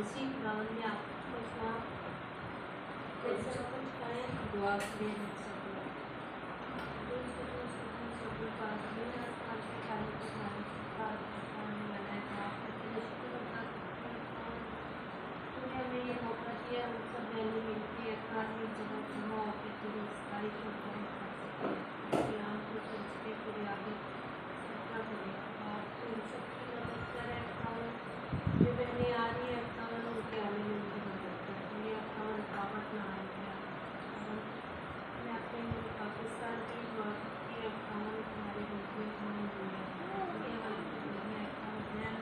इसी भावन में आपको स्नान कैसे कुछ करें दुआ करें हमें ये मौका दिया हम सब बहनें मिलकर धार्मिक जगह घूमो और फिर पूरी सारी शुभकामनाएं कर सकें राम को सोच के पूरे आगे सपना करें और उन सबकी मदद करें अट्ठावन जो बहनें आ रही है अट्ठावन उनके आने में उनकी मदद करें उन्हें अट्ठावन रुकावट ना आए मैं अपने पाकिस्तान की दुआ की अट्ठावन हमारे मुल्क में अट्ठावन दुनिया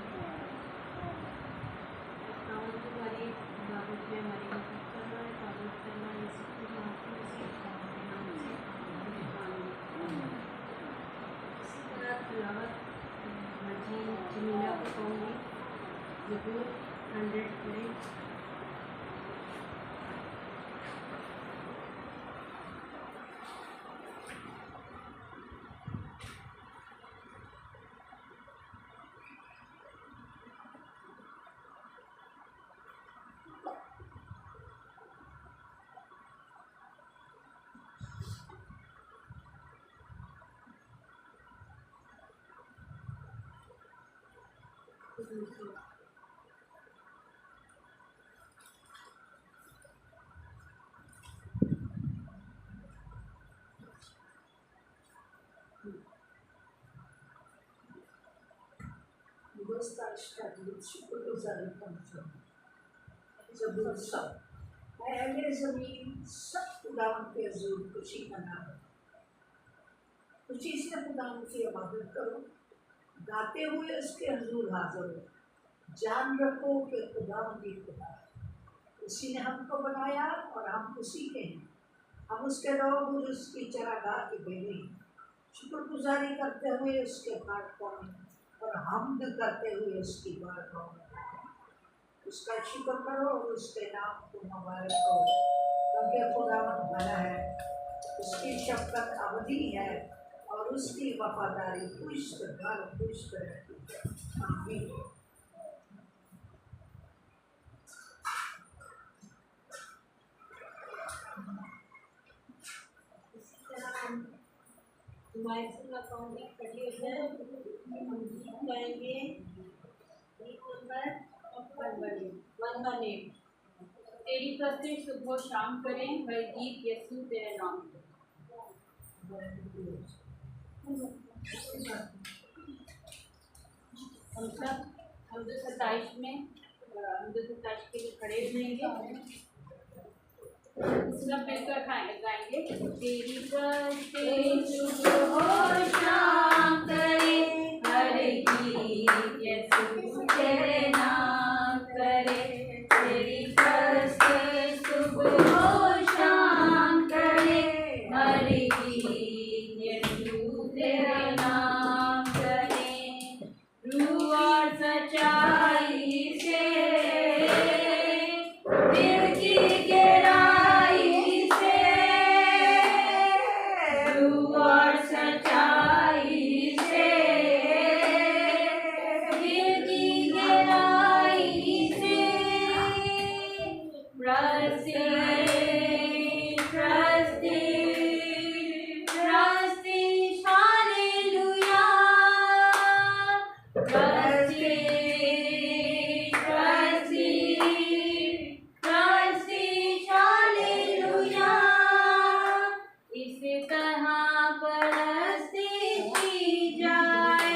अट्ठावन तुम्हारी इबादत में हमारी मदद करना इबादत करना ये सब कुछ आपको इसी अट्ठावन के नाम से इसी तरह तिलावत जमीला को कहूँगी ज़बूर 100 में जमीन सब खुदावन के हजूर खुशी मनाओ खुशी से खुदावन की इबादत करो गाते हुए उसके हजूर हाजिर हो जान रखो कि खुदावन ही खुदा है उसी ने हमको बनाया और हम उसी के हैं हम उसके लोग उसकी चरागाह के बेटे हैं शुक्रगुजारी करते हुए उसके पाठ पढ़ें और हमद करते हुए उसकी बात पढ़ें उसका शुक्र करो और उसके नाम को मुबारक करो क्योंकि खुदावन भला है उसकी शफकत अवधि है और उसकी वफादारी पुष्ट भर पुष्ट रहती है आमीन। इसी तरह हम तुम्हारे से कहूँगी खड़ी हो जाए हम गीत गाएंगे गीत नंबर 118 तेरी कसरत सुबह शाम करें वह गीत यीशु तेरे नाम हम सब हमद 27 में हमद 27 के लिए खड़े रहेंगे सब मिलकर गाएंगे तेरी कसरत सुबह शाम करें हर गीत यीशु तेरे नाम करे तेरी कसरत सुबह शाम करे हर गीत यीशु तेरे नाम करे रूह और सच्चाई से दिल की गहराई से रूह और सच्चाई से दिल की गहराई से Trusting, hallelujah. Trusting, hallelujah. इस तरह परस्ती की जाए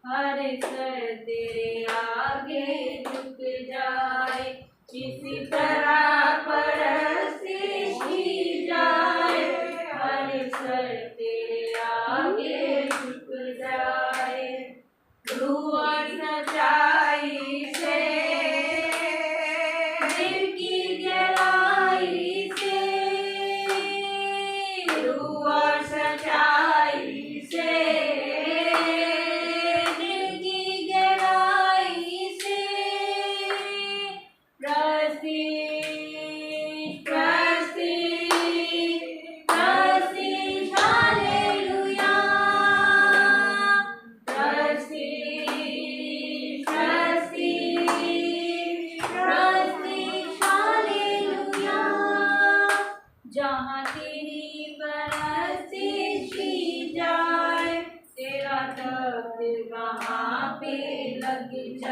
हर सर तेरे आगे झुक जाए इसी तरह परस्ती की जाए हर सर तेरे आगे झुक जाए रूह और सच्चाई से दिल की गहराई से रूह और सच्चाई से दिल की गहराई से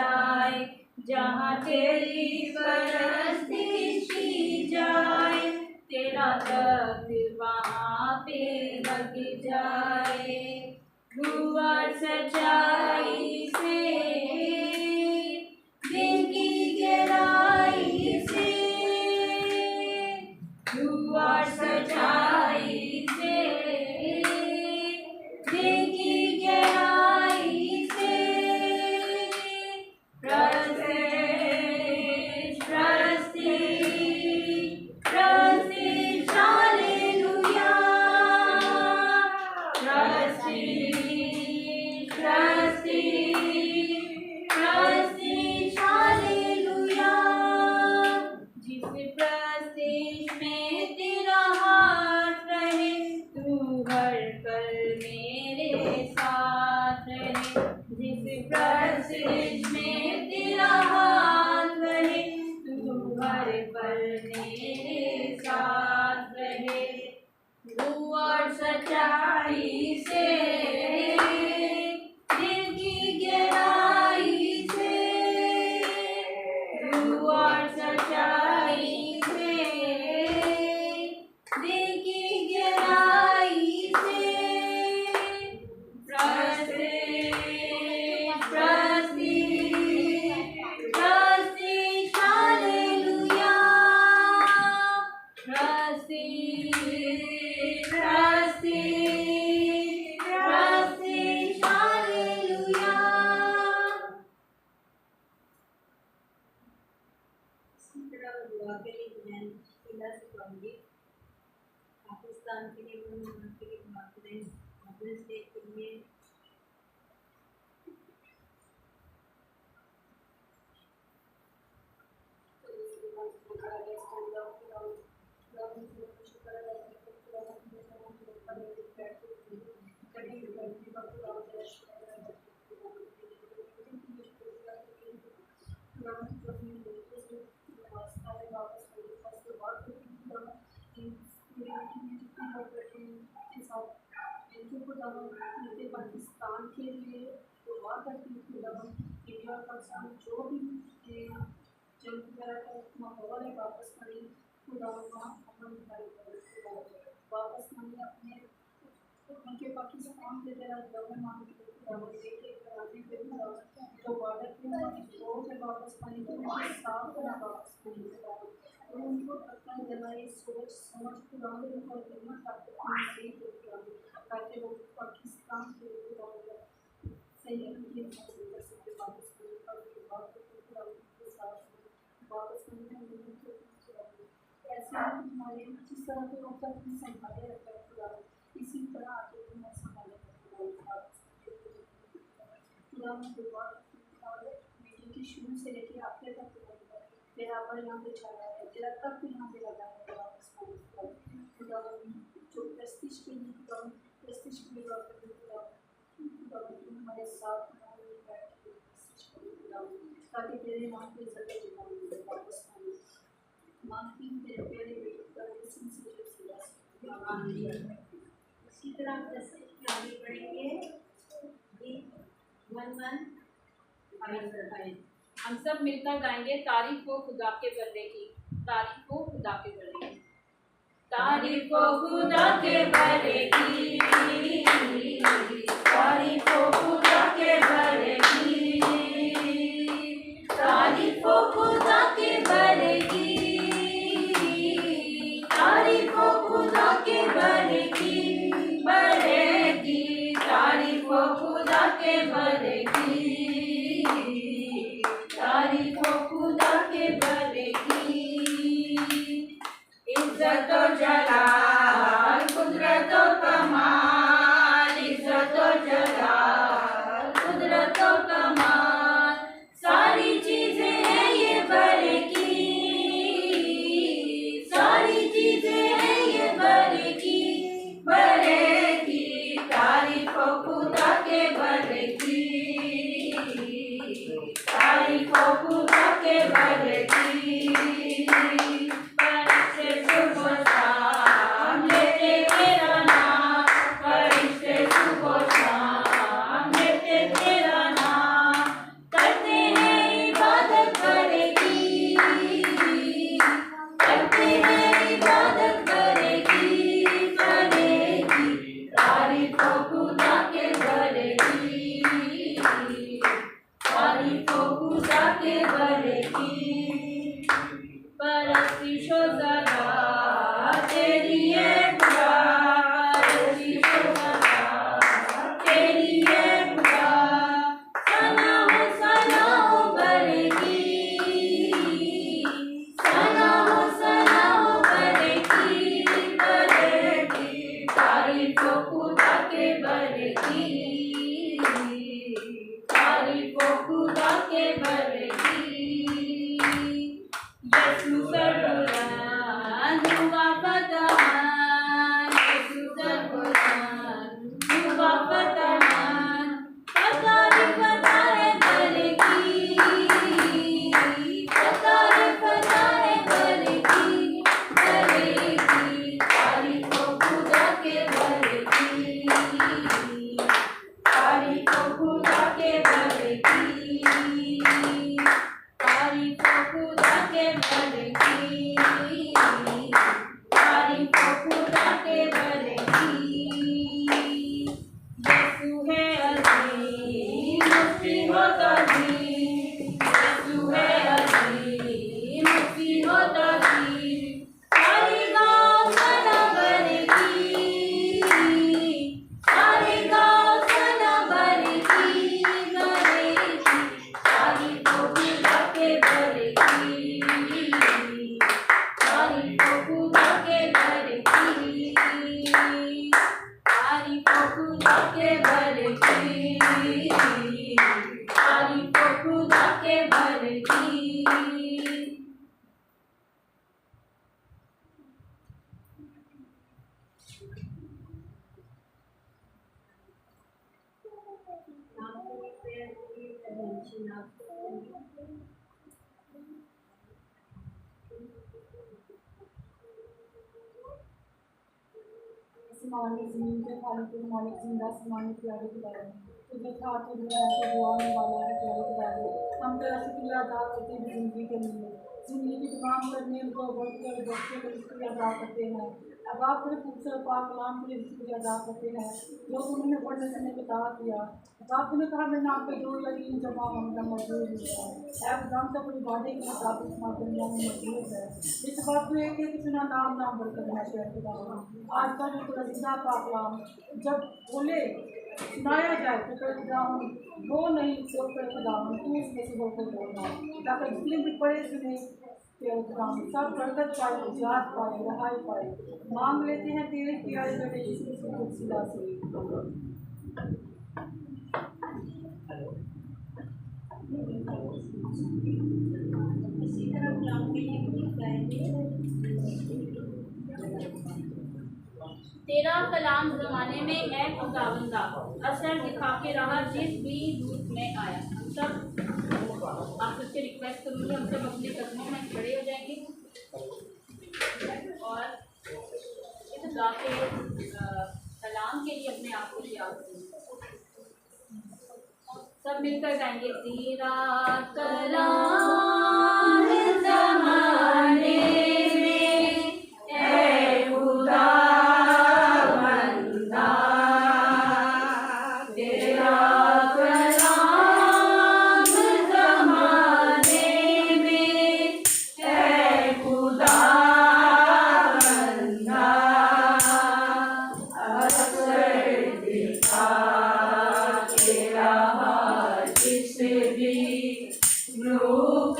जाए, जहाँ तेरी परस्तिश की जाए, तेरा तख्त वहाँ पे लग जाए। हुआ सच्चाई से, दिन की गहराई से, हुआ सच्चाई से, दिन की गहराई से, प्रस्तिश प्रस्तिश प्रस्तिश हालेलुया, प्रस्तिश प्रस्तिश प्रस्तिश हालेलुया। जिस प्रस्तिश में तेरा हाथ रहे, तू हर पल मेरे साथ रहे। जिस प्रस्तिश में तेरा हाथ रहे, तू हर पल मेरे साथ रहे। तू और सच्चाई से, दिल की गहराई से, तू और सच्चाई से, दिल की गहराई से, प्रस्तिश प्रस्तिश प्रस्तिश हालेलुया, प्रस्तिश प्रस्तिश प्रस्तिश हालेलुया। इसी तरह दुआ के लिए मैं शीला से कहूँगी, पाकिस्तान के लिए, मुल्क के लिए दुआ करें, मदर्स डे के लिए। पाकिस्तान के लिए दुआ करती हूँ खुदा इंडिया और पाकिस्तान जो भी जंग वगैरह का माहौल है, वापस आने खुदा वहाँ अमन वापस आने अपने उनके पाकिस्तान के जरा गवर्नमेंट मांग लेके कराने पे जो बॉर्डर पे लोग है वापस आने के उनके साथ ना वापस आने तो उनको अपना जलाए सोच समझ खुदावंद उनको हिम्मत ताकि ताकि वो पाकिस्तान के सही उनकी कर सकते वापस वापस ऐसे हमारे जिस तरह के लोग अपने संभाले रखते हैं खुदा इसी तरह आगे भी मैं संभाले खुदा में दुआ मीटिंग की शुरू से लेके आखिर तक तेरा पर यहाँ पे छाया है, तेरा तक यहाँ पे लगा है खुदा जो प्रेस्टीज के लिए प्रेस्टीज के लिए हमारे साथ ताकि तेरे नाम पे वापस मांगती हूँ तेरे प्यारे इसी तरह जैसे आगे बढ़ेंगे, हम सब मिलकर गाएंगे तारीफ हो खुदा के बल्ले की, तारीफ हो खुदा के बल्ले की, तारीफ हो खुदा के बल्ले की, तारीफ हो खुदा के बल्ले की, तारीफ हो खुदा के बल्ले की, तारीफ हो खुदा के बल्ले की, तारीफ हो खुदा के बल्ले की, तारीफ हो खुदा के बल्ले की। इज्जत और जलाल, कुदरत और कमाल, इज्जत और जलाल, के भरेगी परस्तिशो सदा तेरी है खुदा परस्तिशो सदा तेरी है खुदा सलाहो भरेगी सलाहो भरेगी भरेगी तारीफो खुदा के भरेगी तारीफो खुदा के भरेगी यीशु सर्वोत्तम हुआ फतेहान यीशु सर्वोत्तम हुआ फतेहान तारीफ फतेह भरेगी तारीफ फतेह भरेगी भरेगी तारीफो खुदा के भरेगी तारीफो खुदा के भरेगी तारीफो खुदा के भरेगी तारीफो खुदा के भरेगी यीशु है अजीम मुक्ति होता जी यीशु है अजीम मुक्ति होता जी सारी गाँव सना भरेगी सारी गाँव सना भरेगी भरेगी तारीफो खुदा के भरेगी तारीफो खुदा के भरेगी तारीफो खुदा के भरेगी तारीफो खुदा के भरेगी आसमानी ज़मीन के खालिक के मालिक जिंदा आसमानी प्यारे खुदा तुझे था तुझे है तो दुआने वाला है प्यारे खुदा हम तेरा शुक्रिया अदा करते हैं ज़िंदगी के लिए ज़िंदगी की तमाम करने को बढ़कर बच्चों को शुक्रिया अदा करते हैं अब आप तेरे खूबसूरत पाक कलाम के लिए शुक्रिया अदा करते हैं जो तुमने पढ़ने से बता दिया बाप ने कहा मैं नाम पे जो यकीन जमा होगा मौजूद है ऐप दाम से अपनी वादे के मुताबिक दुनिया में मौजूद है इस बात को एक कितना नाम नाम बढ़कर है शेर खुदा आज का जो रसीदा का कलाम जब बोले सुनाया जाए तो फिर खुदा वो नहीं तो फिर खुदा तू इसमें से होकर बोलना ताकि जितने भी पढ़े सुने सब बरकत पाए निजात पाए रहाई पाए मांग लेते हैं तेरे प्यारे बेटे यीशु की सिला से इसी तरह गुलाम के लिए गीत गाएंगे। तेरा कलाम जमाने में है खुदावंदा असर दिखा के रहा जिस भी रूप में आया। हम सब आप सबसे रिक्वेस्ट करूँगी हम सब अपने कदमों में खड़े हो जाएंगे और खुदा के कलाम के लिए अपने आप को तैयार करेंगे। सब मिलकर गाएंगे तेरा कलाम ज़माने में है खुदावंदा तेरा कलाम ज़माने में है खुदावंदा असर दिखा के रहा जिस भी रूप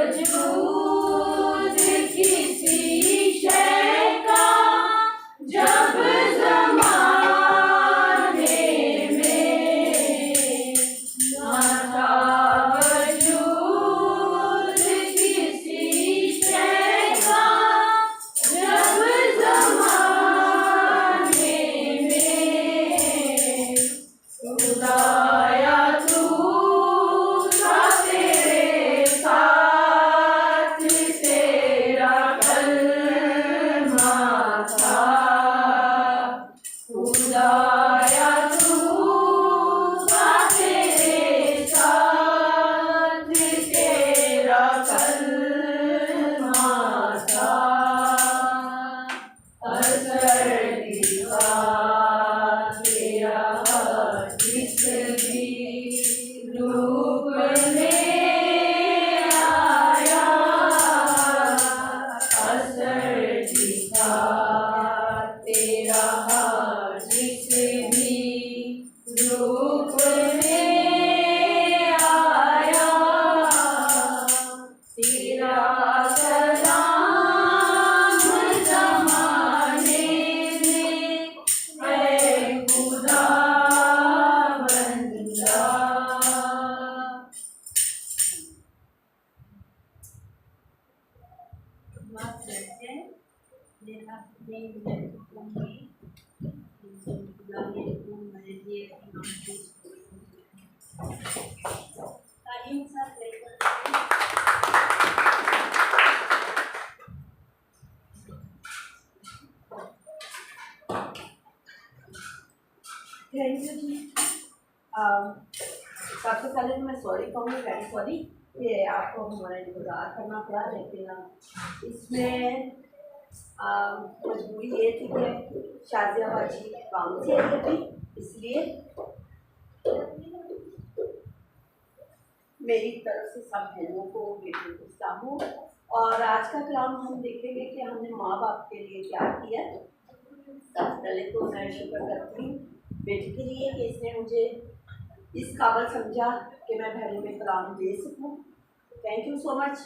वजूद किसी शय का जब ज़माने में ना था, वजूद किसी शय का जब ज़माने में, खुदाया तू था तेरे साथ, तेरा कलमा था। खुदाया तू था तेरे साथ, तेरा कलमा था। असर दिखा तेरा जिस भी रूप में आया, असर दिखा तेरा जिस भी रूप में आया, तेरा कलाम ज़माने में है खुदा बंदा। माफ करते हैं, ये अपने मिनटों में खुदा मेरे को मेरे लिए इनाम पेश करें। तालियों के साथ वेलकम करें। थैंक यू जी। सबसे पहले तो मैं सॉरी कहूँगी, वेरी सॉरी कि आपको हमारा इंतज़ार करना पड़ा, लेकिन इसमें मजबूरी ये थी कि शाजिया बाजी काम से आई थी, इसलिए मेरी तरफ से सब बहनों को, बेटियों को सलाम हो। और आज का कलाम हम देखेंगे कि हमने माँ बाप के लिए क्या किया। सबसे पहले तो मैं शुक्र करती हूँ बेटी के लिए कि इसने मुझे इस काबिल समझा कि मैं भैरों में कलाम दे सकूँ। Thank you so much.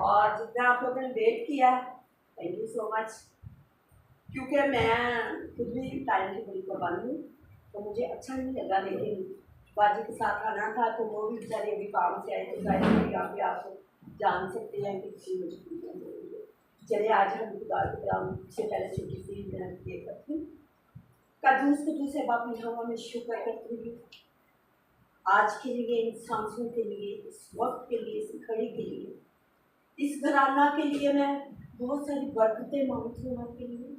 और जितना आप लोगों ने वेट किया, थैंक यू सो मच। क्योंकि मैं खुद भी टाइम की बड़ी पाबंद हूँ, तो मुझे अच्छा नहीं लगा, लेकिन बाजी के साथ आना था, तो वो भी बेचारे अभी काम से आए थे, यहाँ पे आप जान सकते हैं कि किसी मजबूरी। चलिए आज हम खुदा के कलाम से पहले छोटी सी ये करती हूँ। कदूस से बाप यहोवा में शुक्र करती हूँ आज के लिए, इन सांसों के लिए, इस वक्त के लिए, इस घड़ी के लिए, इस घराना के लिए मैं बहुत सारी बरकतें मांगती हूँ आपके लिए।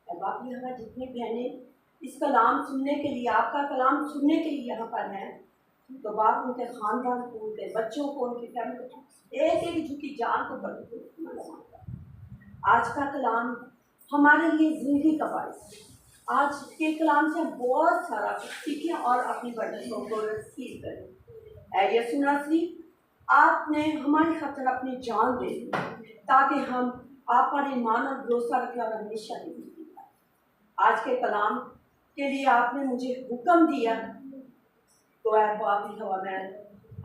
बाप यहोवा जितनी बहनें इस कलाम सुनने के लिए, आपका कलाम सुनने के लिए यहाँ पर हैं, तो बाप उनके खानदान को, उनके बच्चों को, उनकी फैमिली को, एक एक झुकी जान को बरकत। आज का कलाम हमारे लिए जिंदगी का बारिश है। आज के कलाम से हम बहुत सारा सीखें और अपनी बर्डन को सीख करें। यीशु मसीह आपने हमारी खातिर अपनी जान दे दी ताकि हम आप पर ईमान और भरोसा रखें और हमेशा नहीं। आज के कलाम के लिए आपने मुझे हुक्म दिया, तो बाप हवा मैं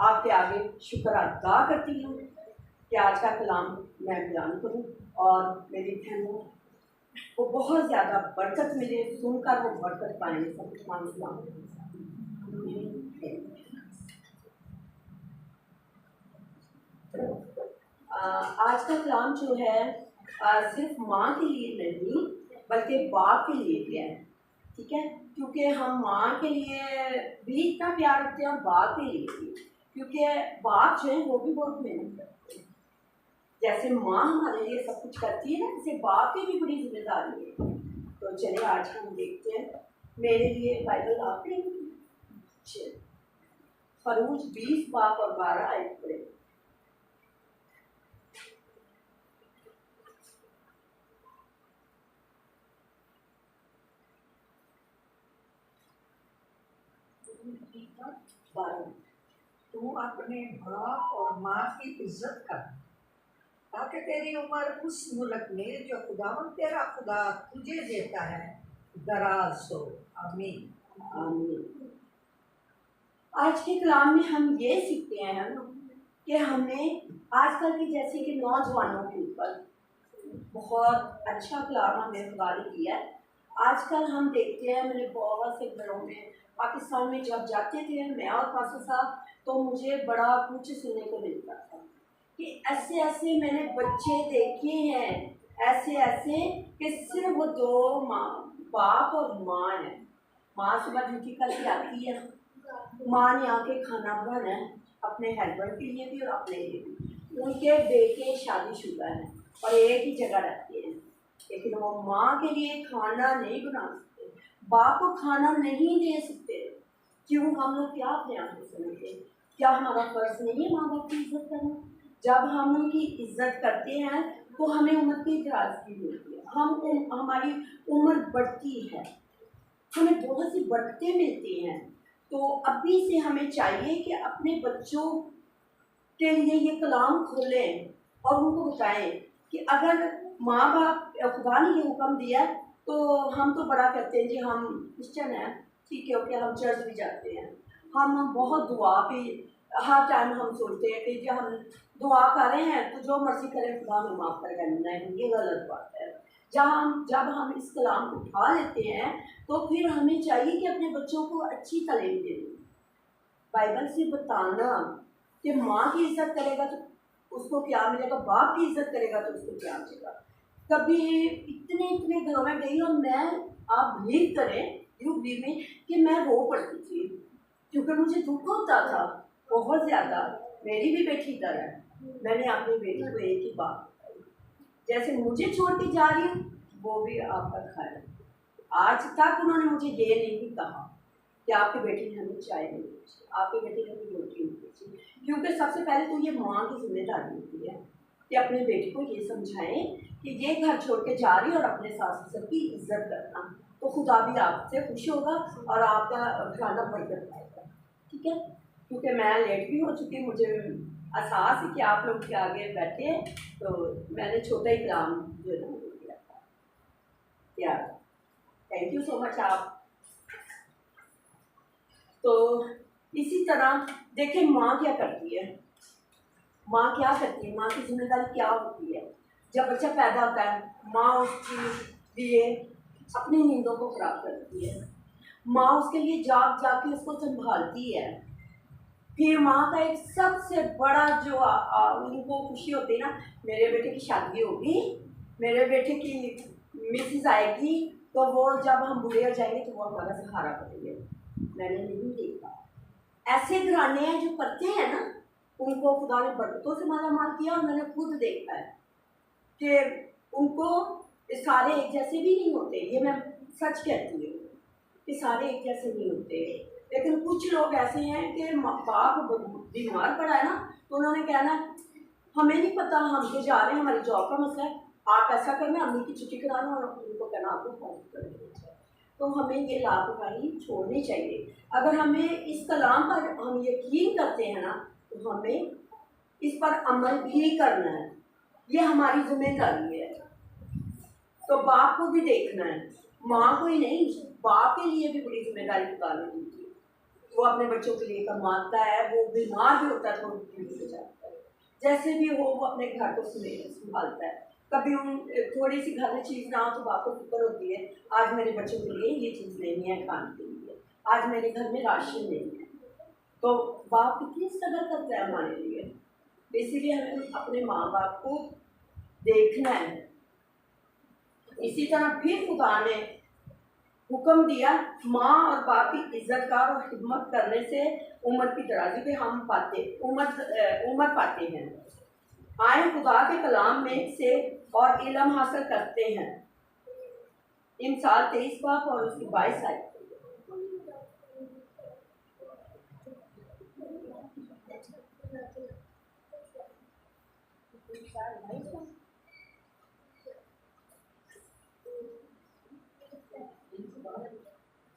आपके आगे शुक्र अदा करती हूँ कि आज का कलाम मैं बयान करूँ और मेरी बहनों को बहुत ज़्यादा बरकत मिले, सुनकर वो बरकत पाएंगे। सब कुछ मांगता हूँ। आज का कलाम जो है सिर्फ माँ के लिए नहीं बल्कि बाप के लिए भी है, ठीक है। क्योंकि हम माँ के लिए भी इतना प्यार रखते हैं और बाप के लिए भी, क्योंकि बाप जो है वो भी बहुत मेहनत करते हैं। जैसे माँ हमारे लिए सब कुछ करती है ना, जैसे बाप की भी बड़ी जिम्मेदारी है। तो चलिए आज हम देखते हैं। मेरे लिए बाइबल आपने फरूज 20 बाप और 12 आयत पढ़े। तू अपने बाप और माँ की इज्जत कर ताकि तेरी उम्र उस मुल्क में जो खुदावंद तेरा खुदा तुझे देता है दराज हो। आमीन आमीन। आज के कलाम में हम ये सीखते हैं कि हमें आजकल की जैसे कि नौजवानों के ऊपर बहुत अच्छा कलाम हमें खुदा ने किया है। आजकल हम देखते हैं, मैंने बहुत से घरों में पाकिस्तान में जब जाते थे मैं और पासा साहब, तो मुझे बड़ा कुछ सुनने को मिलता था कि ऐसे ऐसे मैंने बच्चे देखे हैं, ऐसे ऐसे कि सिर्फ वो दो माँ, बाप और माँ है। माँ सुबह ड्यूटी करके आती है, माँ ने आके खाना बनाना है अपने हस्बैंड के लिए भी और अपने लिए भी। उनके बेटे शादीशुदा हैं और एक ही जगह रहते हैं, लेकिन वो माँ के लिए खाना नहीं बना सकते, बाप को खाना नहीं दे सकते। क्यों? हम लोग क्या अपने आप को समझते हैं? क्या हमारा फर्ज नहीं है माँ बाप की इज्जत करना? जब हम उनकी इज्जत करते हैं तो हमें उम्र की दराजगी मिलती है, हमारी उम्र बढ़ती है, हमें बहुत सी बरकतें मिलती हैं। तो अभी से हमें चाहिए कि अपने बच्चों के लिए ये कलाम खोलें और उनको बताएं कि अगर माँ बाप, खुदा ने ये हुक्म दिया तो हम तो बड़ा कहते हैं जी हम क्रिश्चियन हैं, ठीक है, ओके, हम चर्च भी जाते हैं, हम बहुत दुआ भी हर टाइम हम सोचते हैं कि जब हम दुआ कर रहे हैं तो जो मर्जी करें खुदा हमें माफ़ करेगा। नहीं, ये गलत बात है। जब हम इस कलाम को उठा लेते हैं तो फिर हमें चाहिए कि अपने बच्चों को अच्छी तालीम दें। बाइबल से बताना कि माँ की इज्जत करेगा तो उसको क्या मिलेगा, बाप की इज्जत करेगा तो उसको क्या मिलेगा। कभी इतने इतने घरों में गई और मैं, आप बिलीव करें, यू बिलीव में, कि मैं रो पड़ती थी क्योंकि मुझे दुख होता था बहुत ज़्यादा। मेरी भी बेटी इधर है, मैंने अपनी बेटी को एक ही बात बताई, जैसे मुझे छोड़ के जा रही हूँ वो भी आपका घर है। आज तक उन्होंने मुझे ये नहीं कहा कि आपके बेटे ने हमें चाय नहीं पूछी, आपके बेटे ने हमें रोटी नहीं पूछी, क्योंकि सबसे पहले तो ये माँ की जिम्मेदारी होती है कि अपने बेटे को ये समझाएं कि ये घर छोड़ के जा रही है और अपने सास ससुर की इज्जत करना, तो खुदा भी आपसे खुश होगा और आपका घराना बरकत पाएगा। ठीक है, क्योंकि मैं लेट भी हो चुकी, मुझे एहसास है कि आप लोग के आगे बैठे हैं, तो मैंने छोटा ही कलाम जो है ना किया था। या थैंक यू सो मच आप। तो इसी तरह देखिए माँ क्या करती है, माँ क्या करती है, माँ की जिम्मेदारी क्या होती है। जब बच्चा पैदा होता है माँ उसके लिए अपनी नींदों को खराब करती है, माँ उसके लिए जाग जाग के उसको संभालती है। फिर माँ का एक सबसे बड़ा जो उनको खुशी होती है ना, मेरे बेटे की शादी होगी, मेरे बेटे की मिसेस आएगी, तो वो जब हम बूढ़े हो जाएंगे तो वो हमारा सहारा करेंगे। मैंने नहीं देखा ऐसे घराने हैं जो करते हैं ना, उनको खुदा ने बरकतों से माला माल किया। और मैंने खुद देखा है कि उनको सारे एक जैसे भी नहीं होते, ये मैं सच कहती हूँ कि सारे एक जैसे नहीं होते। लेकिन कुछ लोग ऐसे हैं कि बाप बीमार पड़ा है ना, तो उन्होंने कहना हमें नहीं पता, हम तो जा रहे हैं, हमारी जॉब का मसला है, आप ऐसा करना, अम्मी की छुट्टी कराना और उनको कहना आपको फोन करना। तो हमें ये लापरवाही छोड़नी चाहिए। अगर हमें इस कलाम पर हम यकीन करते हैं ना, तो हमें इस पर अमल भी करना है, ये हमारी जिम्मेदारी है। तो बाप को भी देखना है, माँ को ही नहीं, बाप के लिए भी बड़ी जिम्मेदारी निकालनी होती है। वो अपने बच्चों के लिए कमाता है, वो बीमार भी होता है तो ड्यूटी पे जाता है, जैसे भी हो वो अपने घर को संभालता है। कभी उन थोड़ी सी घर में चीज़ ना हो तो बाप को फिक्र होती है, आज मेरे बच्चों के लिए ये चीज़ लेनी है खाने के लिए, आज मेरे घर में राशन नहीं है। तो बाप कितनी स्ट्रगल करता है हमारे लिए। इसीलिए हमें अपने माँ बाप को देखना है। इसी तरह फिर खुदा ने हुक्म दिया, माँ और बाप की इज्जत का और खिदमत करने से उम्र की दराजी पे हम उम्र पाते हैं। आए खुदा के कलाम में से और इल्म हासिल करते हैं। इमसाल 23 बाप और उसकी 22 आयत।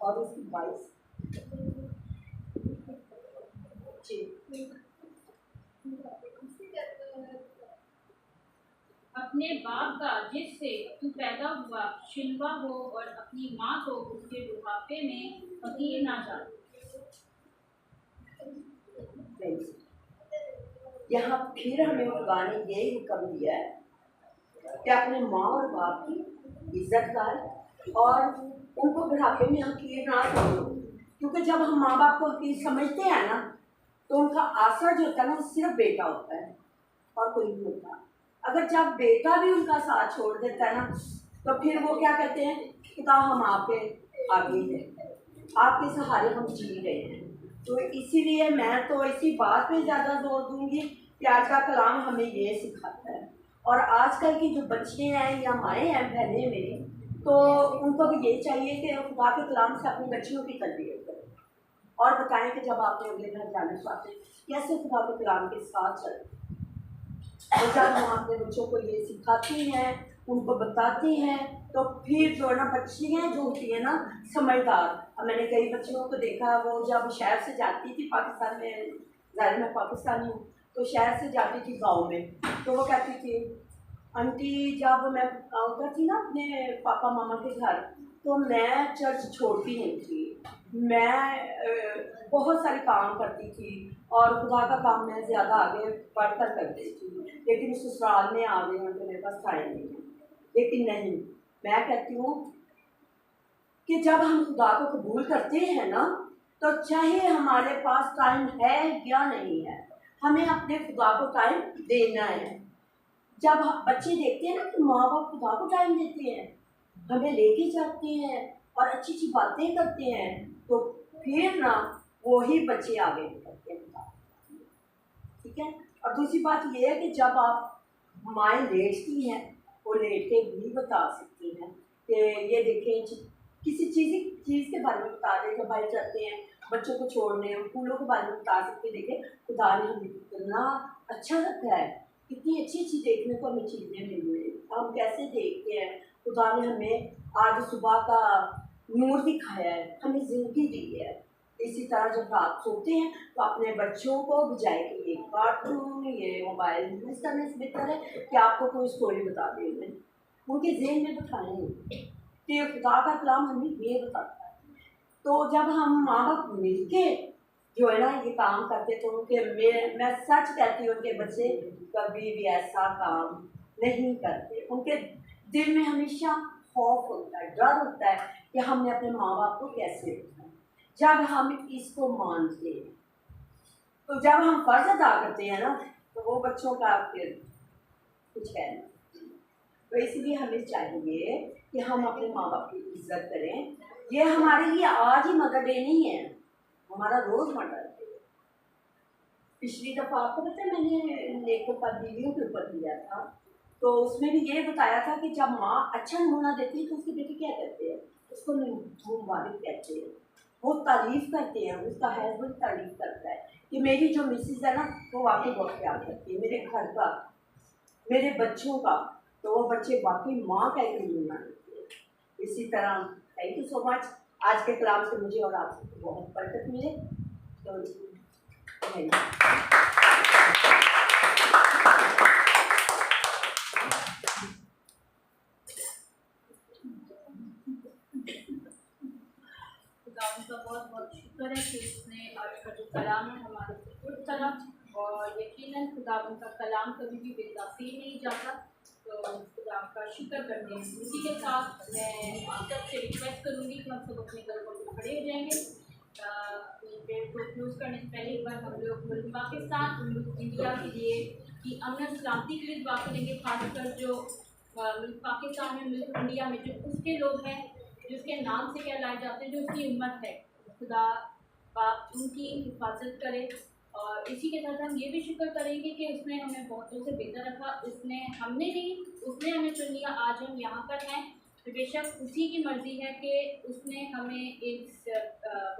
और उसकी 22 अपने बाप का जिससे तू पैदा हुआ शिलवा हो और अपनी माँ को उसके बुढ़ापे में फकीर ना जान। यहाँ फिर हमें खुदा ने यही हुक्म दिया है कि अपने माँ और बाप की इज्जत कर और उनको बुढ़ापे में हकीर ना समझो, क्योंकि जब हम माँ बाप को हकीर समझते हैं ना तो उनका आसरा जो होता है ना वो सिर्फ बेटा होता है और कोई नहीं होता। अगर जब बेटा भी उनका साथ छोड़ देता है ना तो फिर वो क्या कहते हैं, खुदा हम आपके आगे हैं, आपके सहारे हम जी रहे हैं। तो इसीलिए मैं तो इसी बात पे ज़्यादा जोर दूंगी कि आज का कलाम हमें ये सिखाता है। और आजकल की जो बच्चे हैं या माएँ हैं बहनें मेरी, तो उनको भी यही चाहिए कि खुदा के कलाम से अपनी बच्चियों की तरबियत करें और बताएं कि जब आपने अगले घर जाना चाहते हैं कैसे खुदा के कलाम के साथ चलें। और जब हम अपने बच्चों को ये सिखाते हैं, उनको बताते हैं, तो फिर जो है ना बच्चियाँ जो होती है ना समझदार। अब मैंने कई बच्चियों को देखा, वो जब शहर से जाती थी पाकिस्तान में, ज़ाहिर मैं पाकिस्तानी हूँ, तो शहर से जाती थी गांव में, तो वो कहती थी आंटी जब मैं उधर थी ना अपने पापा मामा के घर, तो मैं चर्च छोड़ती नहीं थी, मैं बहुत सारे काम करती थी और खुदा का काम मैं ज़्यादा आगे बढ़कर करती थी, लेकिन ससुराल में आ गई हूँ तो मेरे पास टाइम नहीं है। लेकिन नहीं, मैं कहती हूँ कि जब हम खुदा को कबूल करते हैं ना, तो चाहे हमारे पास टाइम है या नहीं है, हमें अपने खुदा को टाइम देना है। जब बच्चे देखते हैं ना कि माँ बाप खुदा को टाइम देते हैं, हमें लेके जाते हैं और अच्छी अच्छी बातें करते हैं, तो फिर ना वही बच्चे आगे निकलते हैं। ठीक है। और दूसरी बात ये है कि जब आप माएँ लेटती हैं, वो लेट के भी बता सकती हैं कि ये देखें, किसी चीज़ के बारे में बता दें, जब बाहर जाते हैं बच्चों को छोड़ने, फूलों के बारे में बता सकते हैं, देखें खुदा ने हमें कितना अच्छा रखा है, कितनी अच्छी अच्छी देखने को हमें चीज़ें मिली हैं, हम कैसे देखते हैं। खुदा ने हमें आज सुबह का नूर दिखाया है, हमें ज़िंदगी दी है। इसी तरह जब रात सोते हैं तो अपने बच्चों को बजाय कि एक कार्टून ये मोबाइल यूज़ करने से बेहतर है कि आपको कोई स्टोरी बता दें, उनके जेहन में बिठाएँ कि खुदा का कलाम हमें ये बताता है। तो जब हम माँ बाप मिलके जो है ना ये काम करते, तो उनके मैं सच कहती हूँ उनके बच्चे कभी भी ऐसा काम नहीं करते। उनके दिल में हमेशा खौफ होता है, डर होता है कि हमने अपने माँ बाप को कैसे रखना है। जब हम इसको मानते हैं, तो जब हम फर्ज अदा करते हैं ना, तो वो बच्चों का फिर कुछ कहना। तो इसलिए हमें चाहिए कि हम अपने माँ बाप की इज्जत करें। ये हमारे लिए आज ही मदर डे नहीं है, हमारा रोज मदर डे। पिछली दफ़ा आपको पता है मैंने एक बीवियों के ऊपर दिया था, तो उसमें भी ये बताया था कि जब माँ अच्छा नमूना देती है तो उसके बेटे क्या करते हैं, उसको मुबारक कहते हैं, वो तारीफ़ करते हैं, उसका हस्बैंड तारीफ़ करता है कि मेरी जो मिसेज है ना वो वाकई बहुत प्यार करती है मेरे घर का, मेरे बच्चों का। तो वो बच्चे वाकई माँ का एक नमूना देते हैं। इसी तरह थैंक यू सो मच। आज के कलाम से मुझे और आपको बहुत बरकत मिले। तो का बहुत बहुत शुक्र है कि उसने आज का जो कलाम है हमारे से करा, और यकीनन खुदा उनका कलाम कभी भी बेतासीर नहीं जाता। तो खुदा का शुक्र करते हैं। इसी के साथ मैं आप सबसे रिक्वेस्ट करूँगी कि हम सब अपने घरों पर खड़े हो जाएंगे। डेट को क्लोज करने से पहले एक बार हम लोग मुल्क पाकिस्तान, मुल्क इंडिया के लिए कि अमन सलामती के लिए दुआ करेंगे। खासकर जो मुल्क पाकिस्तान में, मुल्क इंडिया में जो उसके लोग हैं, जिसके नाम से कहलाए जाते हैं, जो उसकी उम्मत है, खुदा पाक उनकी हिफाजत करे। और इसी के साथ हम ये भी शुक्र करेंगे कि उसने हमें बहुतों से बेहतर रखा। उसने हमने नहीं, उसने हमें चुन लिया, आज हम यहाँ पर हैं। तो बेशक उसी की मर्ज़ी है कि उसने हमें इस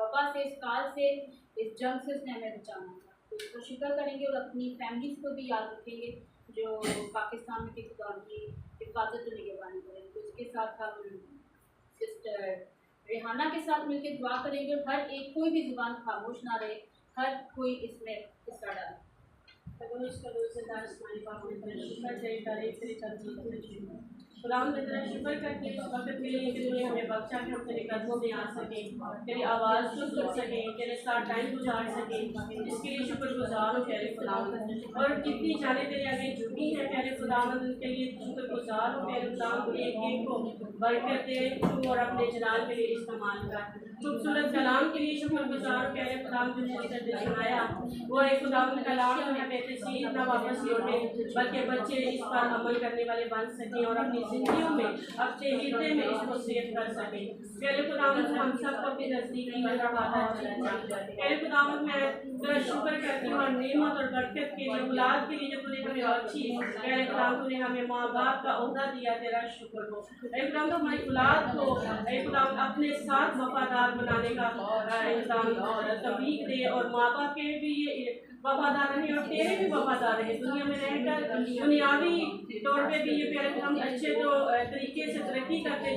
वबा से, इस काल से, इस जंग से उसने हमें बचाना था। तो उसको शुक्र करेंगे और अपनी फैमिलीज़ को भी याद रखेंगे जो पाकिस्तान में किसी दौर की हिफाजत और निगरानी करेंगे। तो इसके साथ हम सिस्टर रेहाना के साथ मिलकर दुआ करेंगे और हर एक कोई भी जुबान खामोश ना रहे, हर कोई इसमें हिस्सा डाले। खुदावंद मैं तेरा शुक्र करती हूँ इस वक्त के लिए कि तूने हमें बख्शा कि हम तेरे कदमों में आ सके, तेरी आवाज़ को सुन सके, तेरे साथ टाइम गुजार सके। इसके लिए शुक्रगुजार हो प्यारे खुदावंद। और जितनी जाने तेरे आगे झुकी हैं प्यारे खुदावंद उनके लिए शुक्रगुजार हो प्यारे खुदावंद। एक एक को बरकत दे तू और अपने जलाल के लिए इस्तेमाल कर। खूबसूरत कलाम के लिए शुक्रगुजार हो प्यारे खुदावंद जो सिस्टर ने सुनाया वो एक खुदावंद कलाम जो है बेतसीर ना वापस लौटे, बल्कि बच्चे इस पर अमल करने वाले बन सकें और अपनी जिंदगियों में अपने हृदय में इसको सेव कर सकें। प्यारे खुदावंद हम सबको अपने नजदीकी में बढ़ाता चला जाए। प्यारे खुदावंद मैं तेरा शुक्र करती हूँ और नेमत और बरकत के लिए औलाद के लिए जो तूने हमें बख्शी। प्यारे खुदावंद तूने हमें माँ बाप का ओहदा दिया, तेरा शुक्र हो। खुदावंद हमारी औलाद को खुदावंद अपने साथ वफादार बनाने का तौफीक दे और माँ बाप के भी ये वफादार रहे और तेरे भी वफादार रहे। दुनिया में रहकर दुनियावी तौर पे भी ये प्यारे हम अच्छे तो तरीके से तरक्की करते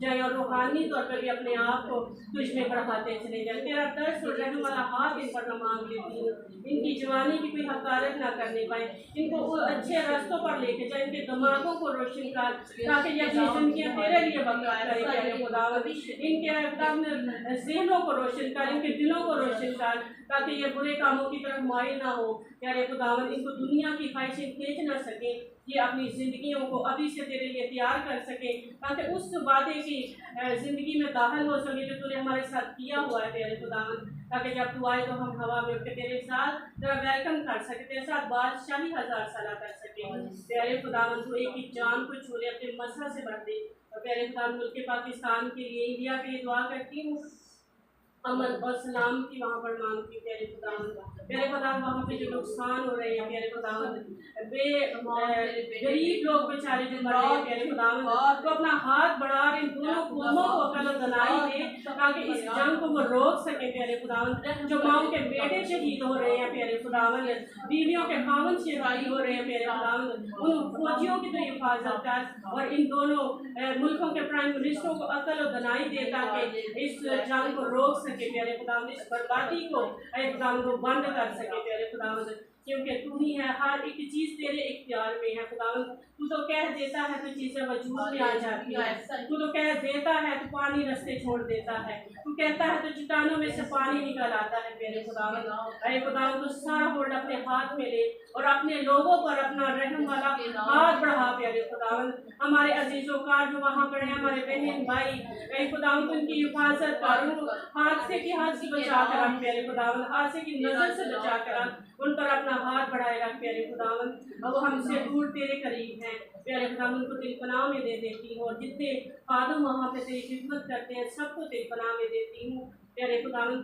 जाए और रूहानी तौर पर भी अपने आप को तुझ में बढ़ाते चले जाए। तेरा दर्द और रहम वाला हाथ इन पर मांग लेती हूँ, इनकी जवानी की कोई हकारत ना करने पाए, इनको वो अच्छे रास्तों पर लेके जाए, इनके दिमागों को रोशन कर ताकि ये अपनी जिंदगी तेरे लिए बर्बाद करे प्यारे खुदावंद। इनके ज़हनों को रोशन कर, इनके दिलों को रोशन कर ताकि ये बुरे कामों की तरफ माइल ना हो प्यारे खुदावंद। इनको दुनिया की ख्वाहिशें खींच ना सके, ये अपनी ज़िंदगियों को अभी से तेरे लिए तैयार कर सके ताकि उस वादे की ज़िंदगी में दाखिल हो सके जो तूने हमारे साथ किया हुआ है प्यारे खुदावंद। ताकि जब तू आए तो हम हवा में उठ के तेरे साथ तेरा वेलकम कर सके, तेरे साथ बादशाही 1000 साल कर सके। प्यारे खुदावंद तू एक ही जान को छूले अपने मसला से भर दे। और प्यारे खुदावंद मुल्क पाकिस्तान के लिए, इंडिया के लिए दुआ करती हूँ, अमन और सलाम की वहाँ पर मांगती हूँ प्यारे खुदावंद। प्यारे खुदावंद वहाँ पे जो नुकसान हो रहे हैं प्यारे खुदावंद, गरीब लोग बेचारे जो मर रहे हैं प्यारे खुदावंद, तो अपना हाथ बढ़ा इन दोनों कौमों को अकल और दनाई दे ताकि इस जंग को वो रोक सके प्यारे खुदावंद। जो माओ के बेटे शहीद हो रहे हैं प्यारे खुदावंद, बीवियों के खावन शहीद हो रहे हैं प्यारे खुदावंद, उन फौजियों की तो हिफाजत कर और इन दोनों मुल्कों के प्राइम मिनिस्टरों को अकल और दनाई दे ताकि इस जंग को रोक सके प्यारे खुदावंद, इस बर्बादी को खुदावंद को बंद कर सके प्यारे खुदावंद। क्योंकि तू ही है, हर एक चीज़ तेरे इख्तियार में है खुदावंद। तू तो कह देता है तो चीज़ें वजूद में आ जाती है, तू तो कह देता है तो पानी रास्ते छोड़ देता है, तू कहता है तो चट्टानों में से पानी निकल आता है प्यारे खुदावंद। अरे खुदावंद तू सारा होल्ड अपने हाथ में ले और अपने लोगों पर अपना रहम वाला हाथ बढ़ा प्यारे खुदावंद। हमारे अजीजों का जो वहाँ पर है, हमारे बहन भाई, अरे खुदावंद उनकी हिफाजत करूँ, हादसे की हाथ से बचा कर रख प्यारे खुदावंद, हादसे की नज़र से बचा कर रख, उन पर अपना हाथ बढ़ाए रख प्यारे खुदावंद। अब वो हमसे दूर तेरे करीब हैं प्यारे खुदावंद, उनको तेरी पनाह में दे देती हूँ और जितने खादम वहाँ पे तेरी खिदमत करते हैं सबको तेरी पनाह में देती हूँ प्यारे खुदावंद।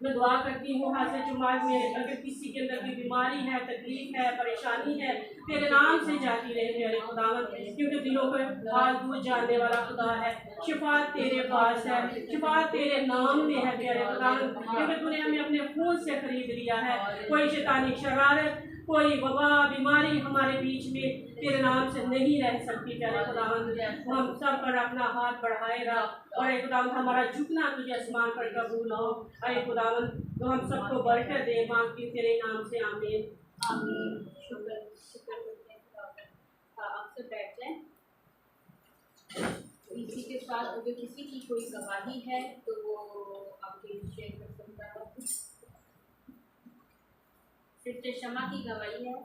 मैं दुआ करती हूँ हर से जुमात में अगर किसी के अंदर कोई बीमारी है, तकलीफ है, परेशानी है, तेरे नाम से जाती रहे प्यारे खुदावंद, क्योंकि दिलों को हाल दूर जानने वाला खुदा है। शिफा तेरे पास है, शिफा तेरे नाम में है प्यारे खुदावंद, क्योंकि तूने हमें अपने खून से खरीद लिया है। कोई शैतानी शरारत, कोई वबा, बीमारी हमारे बीच में तेरे नाम से नहीं रह सकती प्यारे खुदावंद। हम सब पर अपना हाथ बढ़ाए रख और खुदावंद हमारा झुकना तुझे आसमान पर कबूल हो। अरे खुदावंद तो हम सबको बरकत दे, मांगती तेरे नाम से, आमीन आमीन। शुक्र शुक्र करते हैं खुदा। आप सब बैठ जाएं। इसी के साथ अगर किसी की कोई गवाही है तो वो आपके शेयर कर सकता है। सिस्टर शमा की गवाही है।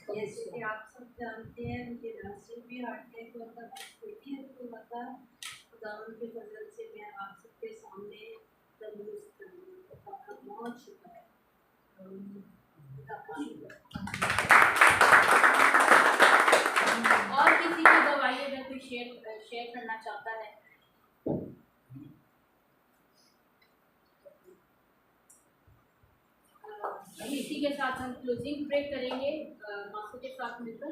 जैसे कि आप सब जानते हैं मुझे नासिर भी हार्ट अटैक हुआ था, होती है तो बता खुदावंद के फजल से मैं आप सबके सामने तंदुरुस्त हूँ। आपका बहुत शुक्र है। और किसी की गवाही अगर कोई शेयर करना चाहता है। इसी के साथ हम क्लोजिंग प्रे करेंगे मास्टर के साथ मिलकर।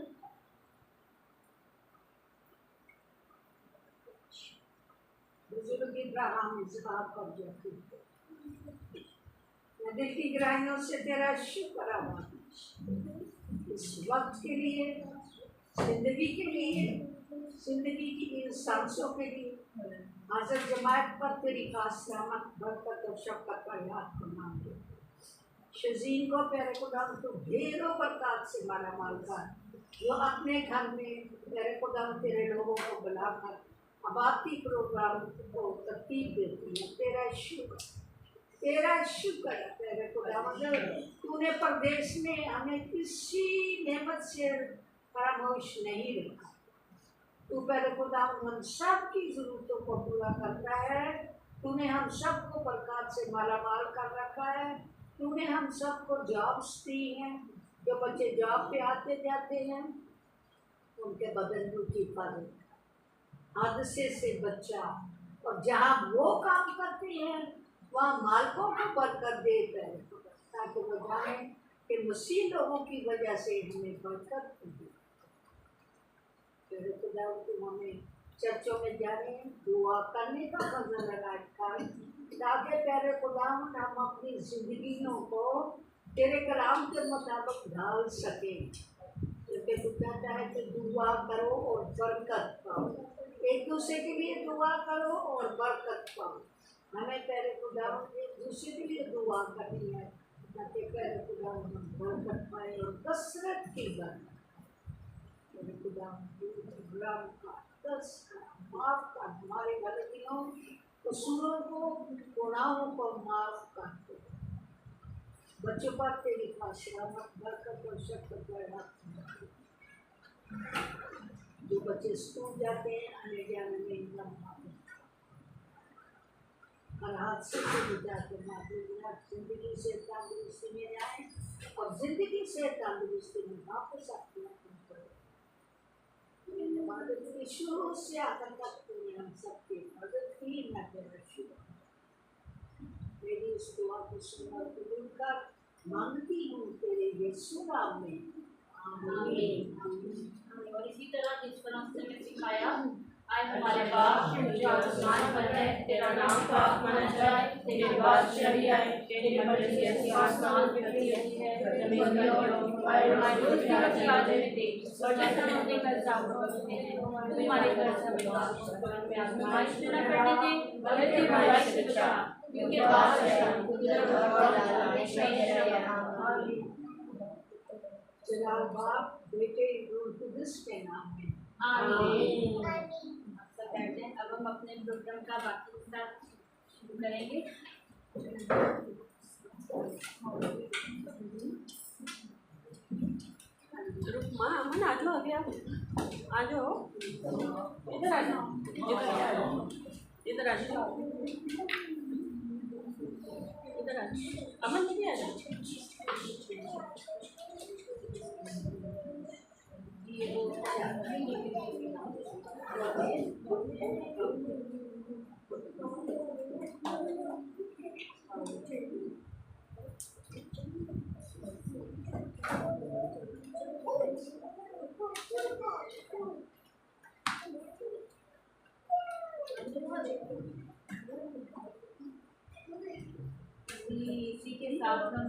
बुजुर्ग इब्राहिम इस बात पर जो मैं दिल की गहराइयों से तेरा शुक्र अदा इस वक्त के लिए, जिंदगी के लिए, जिंदगी की इन सांसों के लिए, हाजिर जमात पर तेरी खास रहमत, बरकत और शफ़क़त का याद करना। शजीन को प्यारे खुदा तो ढेरों बरकत से माला माल का जो अपने घर में प्यारे खुदा तेरे लोगों को बुलाकर आबादी प्रोग्राम को तरतीब देती है। तेरा शुक्र है प्यारे खुदा, तूने प्रदेश में हमें किसी नेमत से फरामोश नहीं रखा। तू पहले खुदा हम सब की जरूरतों को पूरा करता है। तूने हम सबको बरकत से माला माल कर रखा है। तूने हम सबको जॉब्स दी हैं। जो बच्चे जॉब पे आते जाते हैं उनके बदन की हिफाजत, हादसे से बच्चा, और जहाँ वो काम करते हैं वहाँ मालकों को बरकत देता है ताकि वो जाने कि मसीह लोगों की वजह से हमें बरकत मिली। खुदा तुम हमें चर्चों में जाने दुआ करने का फजल लगाए ताकि प्यारे खुदा हम अपनी जिंदगियों को तेरे कलाम के मुताबिक ढाल सकें। क्योंकि तू कहता है कि दुआ करो और बरकत पाओ, एक दूसरे के लिए दुआ करो और बरकत पाओ। हमें प्यारे खुदा एक दूसरे के लिए दुआ करनी है ताकि प्यारे खुदा हम बरकत पाए और कसरत की बरकत। खुदा माफ कर हमारे गलतियों कसूरों को गुनाहों को माफ कर दो। बच्चों पर तेरी खासियत बरकत और शक्कर पैदा। जो बच्चे स्कूल जाते हैं आने जाने में इनका हर हादसे से बचाते जिंदगी से तंदुरुस्ती में जाए और जिंदगी से तंदुरुस्ती में वापस आते हैं। शुरू से आकर तक तूने हम सबकी मदद की। मैं तेरा शुक्र मेरी इस दुआ को सुनकर कबूल कर मांगती हूँ तेरे यीशु नाम में, आमीन। और इसी तरह जिस तरह से मैं सिखाया, आए हमारे बाप जो आसमान पर है, तेरा नाम पाक माना जाए, तेरी बादशाही आए, तेरी मर्जी जैसी आसमान पे होती है जमीन पर और हमारे रोज की रोटी आज हमें दे, और जैसा हम अपने कर्जदारों को करते हैं तू हमारे कर्ज हमें माफ कर, आजमाइश में न करने दे बल्कि बुराई से बचा, क्योंकि बादशाह कुदरत और हमेशा है। जलाल बाप बेटे रूह कुदस के नाम में, आमीन। अब हम अपने प्रोग्राम का बाकी हिस्सा शुरू करेंगे। माँ अमन आ जाओ, अभी आ जाओ, इधर आ जाओ, इधर आ जाओ, इधर आ जाओ, अमन नहीं आ जाओ। इसी के साथ हम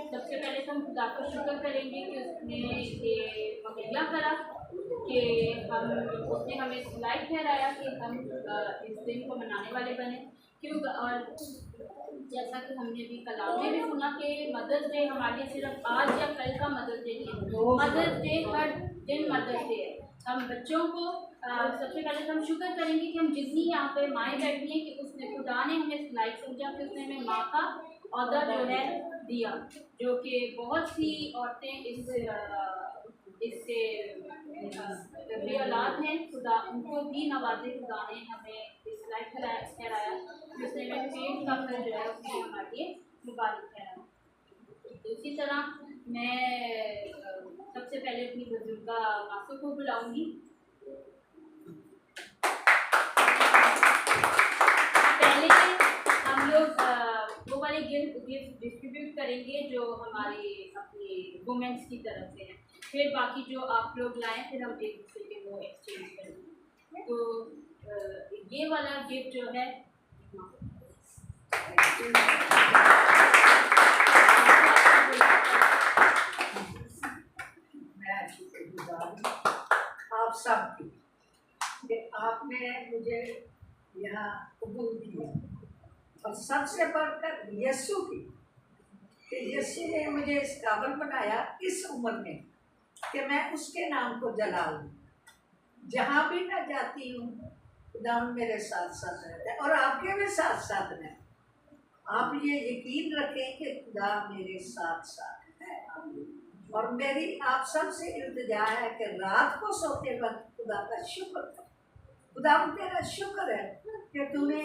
सबसे पहले तो हम खुदा का शुक्र करेंगे कि उसने ये मुहैया करा कि उसने हमें लायक ठहराया कि हम इस दिन को मनाने वाले बने। क्यों? और जैसा कि हमने भी कलाम में भी सुना कि मदर्स डे हमारे लिए सिर्फ आज या कल का मदर्स डे नहीं, मदर्स डे हर दिन मदर्स डे है। हम बच्चों को सबसे पहले तो हम शुक्र करेंगे कि हम जितनी यहाँ पे माएँ बैठी हैं कि उसने खुदा ने हमें लायक समझा कि उसने हमें माँ का औहदा जो है दिया, जो कि बहुत सी औरतें इससे भी औलाद हैं। खुदा उनको भी नवाजे, खुदा ने हमें इस लायक ठहराया, उसने हमें पेट का फल जो है उसने हमारे लिए मुबारक ठहराया। इसी तरह मैं सबसे पहले अपनी बुजुर्गा मासू को बुलाऊंगी। पहले हम लोग वो वाले गिफ्ट डिस्ट्रीब्यूट करेंगे जो हमारे अपने वुमेन्स की तरफ से हैं, फिर बाकी जो आप लोग लाएँ फिर हम एक दूसरे के वो एक्सचेंज करेंगे। तो ये वाला गिफ्ट जो है आप सब आपने मुझे यहाँ कबूल किया, और सबसे बढ़कर यीशु की, कि यीशु ने मुझे इस काबिल बनाया इस उम्र में कि मैं उसके नाम को जला लूँ। जहाँ भी मैं जाती हूँ खुदा मेरे साथ साथ रहता है, और आपके भी साथ साथ हैं। आप ये यकीन रखें कि खुदा मेरे साथ साथ है। और मेरी आप सबसे इल्तिजा है कि रात को सोते वक्त खुदा का शुक्र करो। खुदा तेरा शुक्र है कि तूने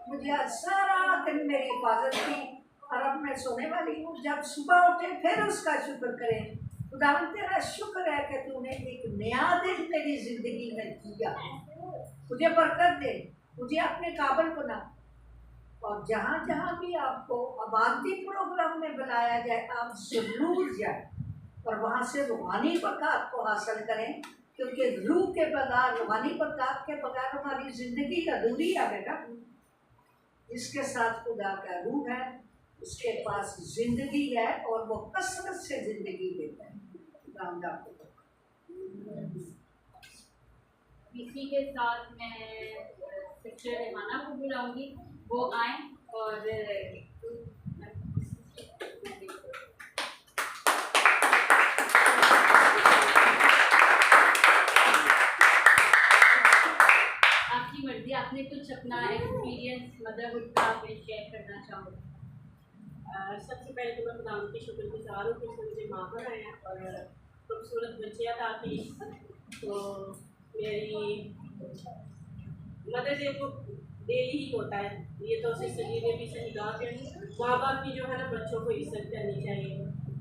मुझे आज सारा दिन मेरी हिफाजत की, और अब मैं सोने वाली हूँ। जब सुबह उठे फिर उसका शुक्र करें। खुदा तेरा शुक्र है कि तूने एक नया दिन मेरी जिंदगी में दिया। मुझे बरकत दे, मुझे अपने काबिल बना, और जहाँ जहाँ भी आपको आबादी प्रोग्राम में बुलाया जाए आप जरूर जाए, और वहाँ से रूहानी बरकत को हासिल करें, क्योंकि रूह के बगैर, रूहानी बरकत के बगैर हमारी जिंदगी अधूरी है बेटा। जिसके साथ खुदा का रूह है उसके पास जिंदगी है, और वो कसरत से जिंदगी देता है। इसी के साथ मैं सिस्टर रेहाना को बुलाऊंगी, वो आए और आपकी मर्जी, आपने कुछ अपना एक्सपीरियंस मदरहुड का शेयर करना चाहोगे? सबसे पहले तो मैं खुदा की शुक्रगुजार हूँ कि उसने मुझे माँ बनाया और खूबसूरत बच्चियाँ अता की। तो मेरी मदर डे तो डेली ही होता है, ये तो सिस्टर जी ने भी सही कहा कि माँ बाप की जो है ना बच्चों को इज्जत करनी चाहिए।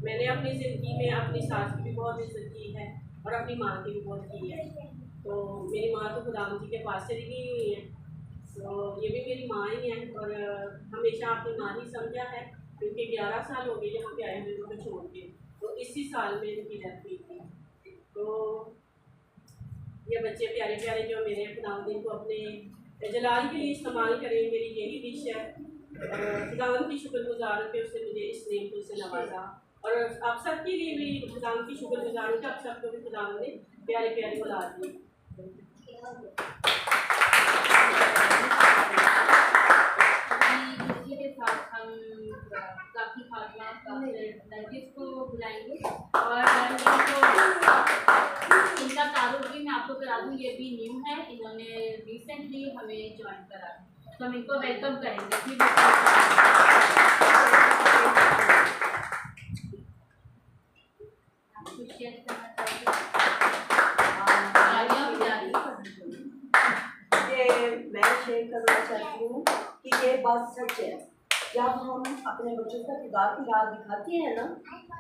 मैंने अपनी ज़िंदगी में अपनी सास की भी बहुत इज्जत की है और अपनी माँ की भी बहुत की है। तो मेरी माँ तो खुदा जी के पास से गई हुई है, तो ये भी मेरी माँ ही है, और हमेशा अपनी माँ ही समझा है, क्योंकि 11 साल हो गए यहाँ पे आए हुए उनको छोड़ के। तो इसी साल में इनकी डेथ हुई थी। तो ये बच्चे प्यारे प्यारे जो मेरे खुदावंद को अपने जलाल के लिए इस्तेमाल करें, मेरी यही विश है। खुदावंद की शुक्रगुजार हूँ कि उसने मुझे इस नेम से नवाजा, और आप सबके लिए भी खुदावंद की शुक्रगुजार हूँ कि आप सबको भी खुदावंद ने प्यारे प्यारे औलाद दी। इसी के साथ हम काफ़ी खातमा नरगिस को बुलाएंगे, और इनका तारुफ भी मैं आपको करा दूँ, ये भी न्यू है, इन्होंने रिसेंटली हमें ज्वाइन करा, तो हम इनको वेलकम करेंगे। आप कुछ शेयर करना चाहिए? मैं शेयर करना चाहती हूँ कि ये बात सच है। जब हम अपने बच्चों को खुदा की राह दिखाते हैं ना,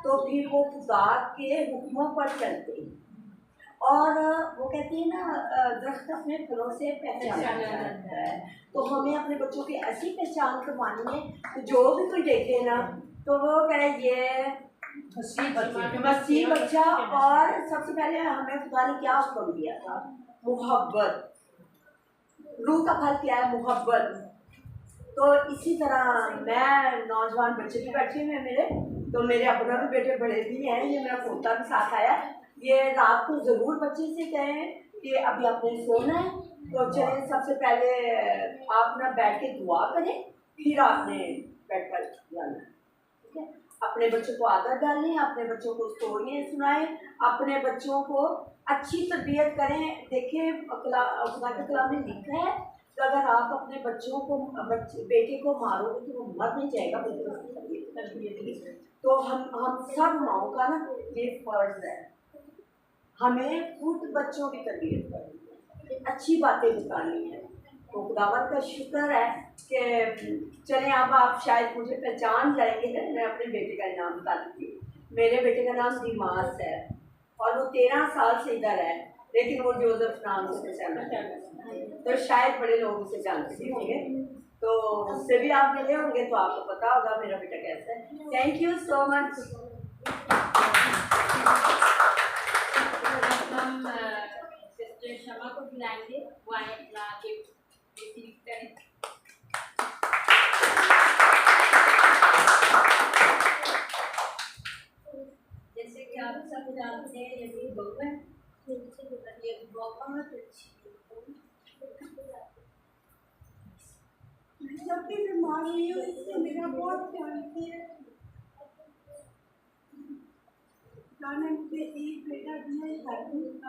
तो फिर वो खुदा के हुक्मों पर चलते हैं, और वो कहती है ना दरख्त अपने फलों से पहचाना जाता है। तो हमें अपने बच्चों की ऐसी पहचान करवानी है कि जो भी कोई देखे ना तो वो कहे ये मसीह बच्चा। और सबसे पहले हमें खुदा ने क्या हुक्म दिया था? मोहब्बत। रूह का फल क्या है? मोहब्बत। तो इसी तरह मैं नौजवान बच्चे भी बैठे हुए हैं मेरे, तो मेरे अपना भी बेटे बड़े भी हैं, ये मेरा पोता भी साथ आया। ये रात को ज़रूर बच्चे से कहें कि अभी आपने सोना है, तो चलिए सबसे पहले आप ना बैठ के दुआ करें, फिर आपने बैठ कर जाना, ठीक है? अपने बच्चों को आदत डालें, अपने बच्चों को स्टोरियाँ सुनाएं, अपने बच्चों को अच्छी तरबियत करें। देखें खुदा के कलाम में लिखा है कि अगर आप अपने बच्चों को बेटे को मारोगे तो वो मर नहीं जाएगा, तरबियत। तो हम सब माओ का ना ये फर्ज है, हमें खुद बच्चों की तरबियत करनी है, अच्छी बातें बतानी है। तो खुदावंद का शुक्र है कि चलें अब आप शायद मुझे पहचान जाएंगे। मैं अपने बेटे का नाम बता दूँगी। मेरे बेटे का नाम दिमास है, और वो 13 साल से इधर है, लेकिन वो जोसेफ नाम से पहचाना जाता है, तो शायद बड़े लोग उसे जानते भी होंगे, तो उससे भी आप मिले होंगे, तो आपको पता होगा मेरा बेटा कैसा है। Thank you so much. हम सिस्टर शमा को बुलाएंगे, वो आए अपना गिफ्ट रिसीव करें। जैसे कि आप सब जानते हैं, ये बहू है, ये बहुत अच्छी जब भी बीमार हुई हूँ इसने मेरा बहुत ख्याल किया। गाने मुझे एक बेटा दिया है,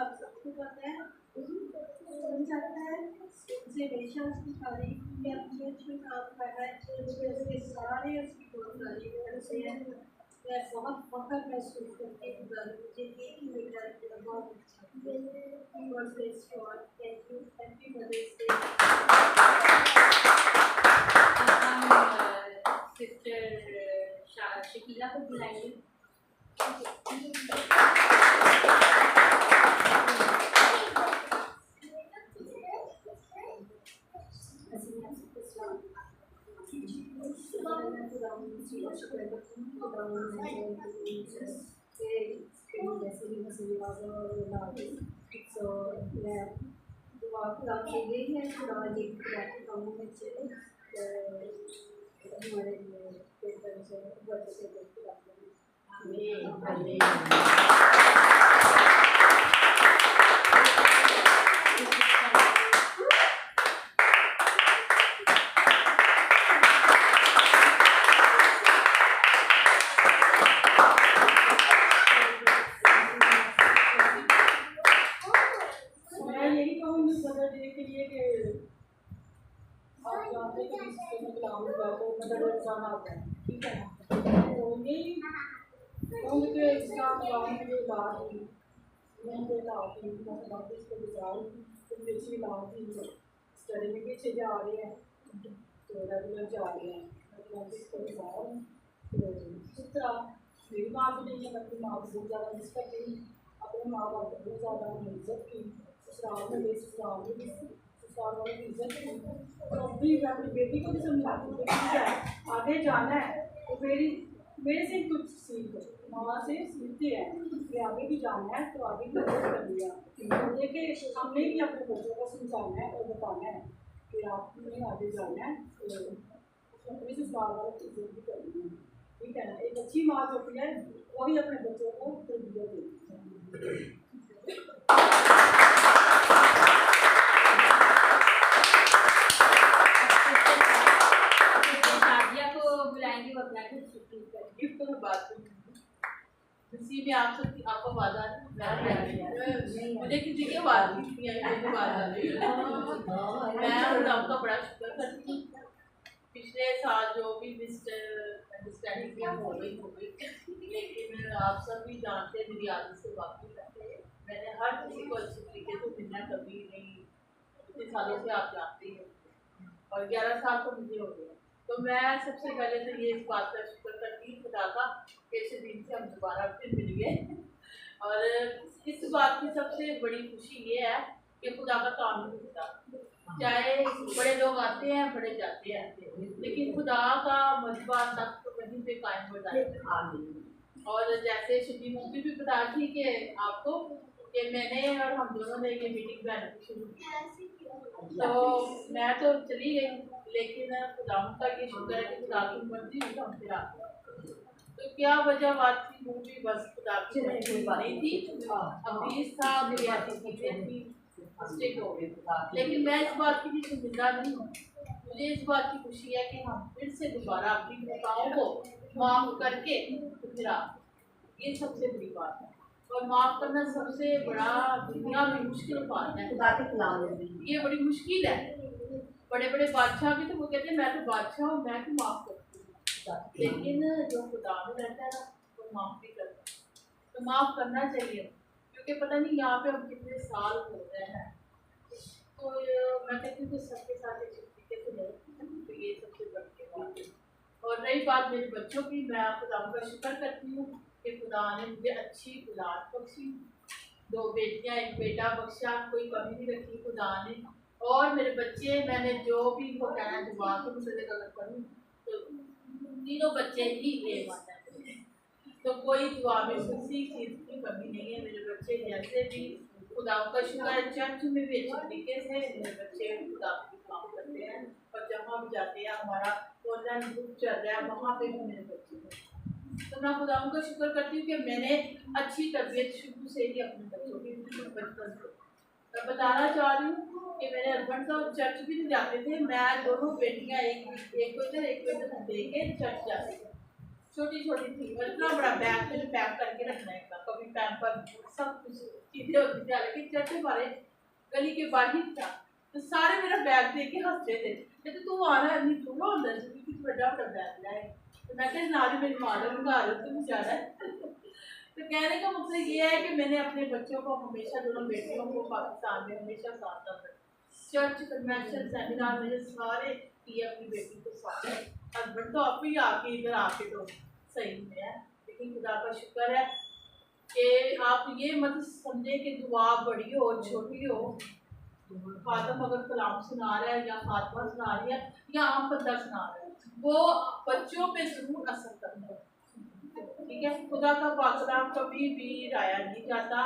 आप सबको पता है, बन जाता है उसे हमेशा उसकी तारीफ की अपनी अच्छी काम कर रहा है, उसके सारे उसकी बहुत तारीफ करते हैं। मैं बहुत फख्र महसूस करती हूँ मुझे एक ही बेटा दिया, बहुत अच्छा। Thank you, happy Mother's Day. हम सिस्टर शकीला को बुलाएंगे। मैं यही कहूँगी मदर डे के लिए कि आप जानते हैं कि किसी को कलाम होगा तो मदर डे जाना होता है, ठीक है ना। तो यही कहूँगी कि इसका कलाम के लिए लाभ हुई मैं तो लाभ हुई मतलब इसको गुजार तो पीछे लाभ हुई स्टडी में पीछे जा रहे हैं तो रेगुलर जा रहे हैं मतलब इसको गुजार तो इस तरह मेरी माँ भी नहीं है, मैं अपनी माँ को बहुत ज़्यादा मिस करती हूँ, अपने माँ बाप को बहुत ज़्यादा इज्जत की, ससुराल में गई ससुराल में भी ससुराल वालों की इज्जत की। तो अभी मैं अपनी बेटी को भी समझाती हूँ ठीक है आगे जाना है तो मेरे से कुछ सीखो, माँ से सीखते हैं कि आगे भी जाना है तो आगे भी कुछ कर लिया। देखिए हमने भी अपने बच्चों को समझाना है और बताना है कि आपने आगे जाना है तो अपने ससुराल वालों की इज्जत भी करनी है, ठीक है ना। एक अच्छी माँ जो होती है वही अपने बच्चों को तरबियत देती है। शादिया को बुलाएंगे, वो अपना गिफ्ट में बात किसी भी आप सबकी आपको आवाज आ रही है मुझे किसी की आवाज नहीं आई मुझे आवाज आ रही है। मैं आपका बड़ा शुक्र करती हूँ पिछले साल जो भी मिसअंडरस्टैंडिंग हो गई लेकिन आप सब भी जानते हैं मेरी आदत से वाकिफ करते हैं मैंने हर किसी को अच्छी तरीके से मिलना कभी नहीं इतने सालों से आप जानते हैं और 11 साल तो मुझे हो गया। तो मैं सबसे पहले तो ये इस बात का शुक्र करती हूँ खुदा का कि इस दिन से हम दोबारा फिर मिल गए और इस बात की सबसे बड़ी खुशी ये है कि खुदा का काम नहीं होता, चाहे बड़े लोग आते हैं बड़े जाते हैं लेकिन खुदा का मजबा तक तो कहीं पे कायम हो जाता है। और जैसे शुद्धि मुफ्ती भी बता थी कि आपको कि मैंने और हम दोनों ने ये मीटिंग प्लान शुरू की तो मैं तो चली गई लेकिन खुदा का ये शुक्र है कि खुदा की मर्जी हुई हम फिर आ गए। तो क्या वजह बात थी वो भी बस खुदा की मर्जी नहीं थी, हफीज था मेरी ऐसी चीजें थी मिस्टेक हो गई लेकिन मैं इस बात की भी शर्मिंदा नहीं हूँ। मुझे इस बात की खुशी है कि हम फिर से दोबारा अपनी खताओं को माफ करके फिर आ ये सबसे बड़ी बात है और माफ करना सबसे बड़ा दुनिया में मुश्किल बात है। ये बड़ी मुश्किल है, बड़े बड़े बादशाह भी तो वो कहते हैं मैं तो बादशाह हूँ मैं तो माफ करती हूँ लेकिन जो खुदा में रहता है ना वो माफ नहीं करता। तो माफ करना चाहिए क्योंकि पता नहीं यहाँ पे हम कितने साल हो रहे हैं। तो मैं कहती हूँ कि सबके साथ एक तरीके से रहे तो ये सबसे बड़ी बात है। और रही बात मेरे बच्चों की, मैं खुदा का शुक्र करती हूँ कि खुदा ने मुझे अच्छी औलाद बख्शी, 2 बेटियाँ 1 बेटा बख्शा, कोई कमी नहीं रखी खुदा ने। और मेरे बच्चे मैंने जो भी वो कहना दुआ के मुझे अगर करूँ तो तीनों बच्चे ही ये माता है तो कोई दुआ में किसी चीज़ की कमी नहीं है। मेरे बच्चे जैसे भी खुदा का शुक्र है चर्च में भी अच्छे तरीके से मेरे बच्चे खुदा की काम करते हैं और जहाँ भी जाते हैं हमारा ऑनलाइन ग्रुप चल रहा है वहाँ पे भी मेरे बच्चे हैं। तो मैं खुदा का शुक्र करती हूँ कि मैंने अच्छी तरबियत शुरू से ही अपने बच्चों की बचपन से मैं बताना चाह रही हूँ कि मेरे हस्बैंड तो चर्च भी नहीं जाते थे, मैं दोनों बेटियाँ एक को इधर एक को इधर दे के चर्च जाते थे। छोटी छोटी थी, इतना बड़ा बैग मुझे पैक करके रखना है, कभी पैम्पर सब कुछ चीजें होती थी, लेकिन चर्च हमारे गली के बाहर ही था, तो सारे मेरा बैग देख के हंसते थे, कहते तू आ रहा है नहीं तू ना अंदर से कुछ बड़ा बड़ा बैग लाए, तो मैं कहती ना मेरी माँ ने उनका तुम जा रहा है। तो कहने का मतलब ये है कि मैंने अपने बच्चों को हमेशा, दोनों बेटियों को पाकिस्तान में हमेशा साथ रखा, चर्च कन्वेंशन सेमिनार मेरे सारे किए अपनी बेटी को साथ। हस्बैंड तो आप ही आके इधर आके तो सही में है, लेकिन खुदा का शुक्र है कि आप ये मत समझे कि दुआ बड़ी हो छोटी हो, खातम अगर कलाम सुना रहा है या फातिमा सुना रही है या आम बंदा सुना रहा है, वो बच्चों पे जरूर असर करता है, ठीक है। खुदा का पाकलाम कभी भी राया नहीं जाता,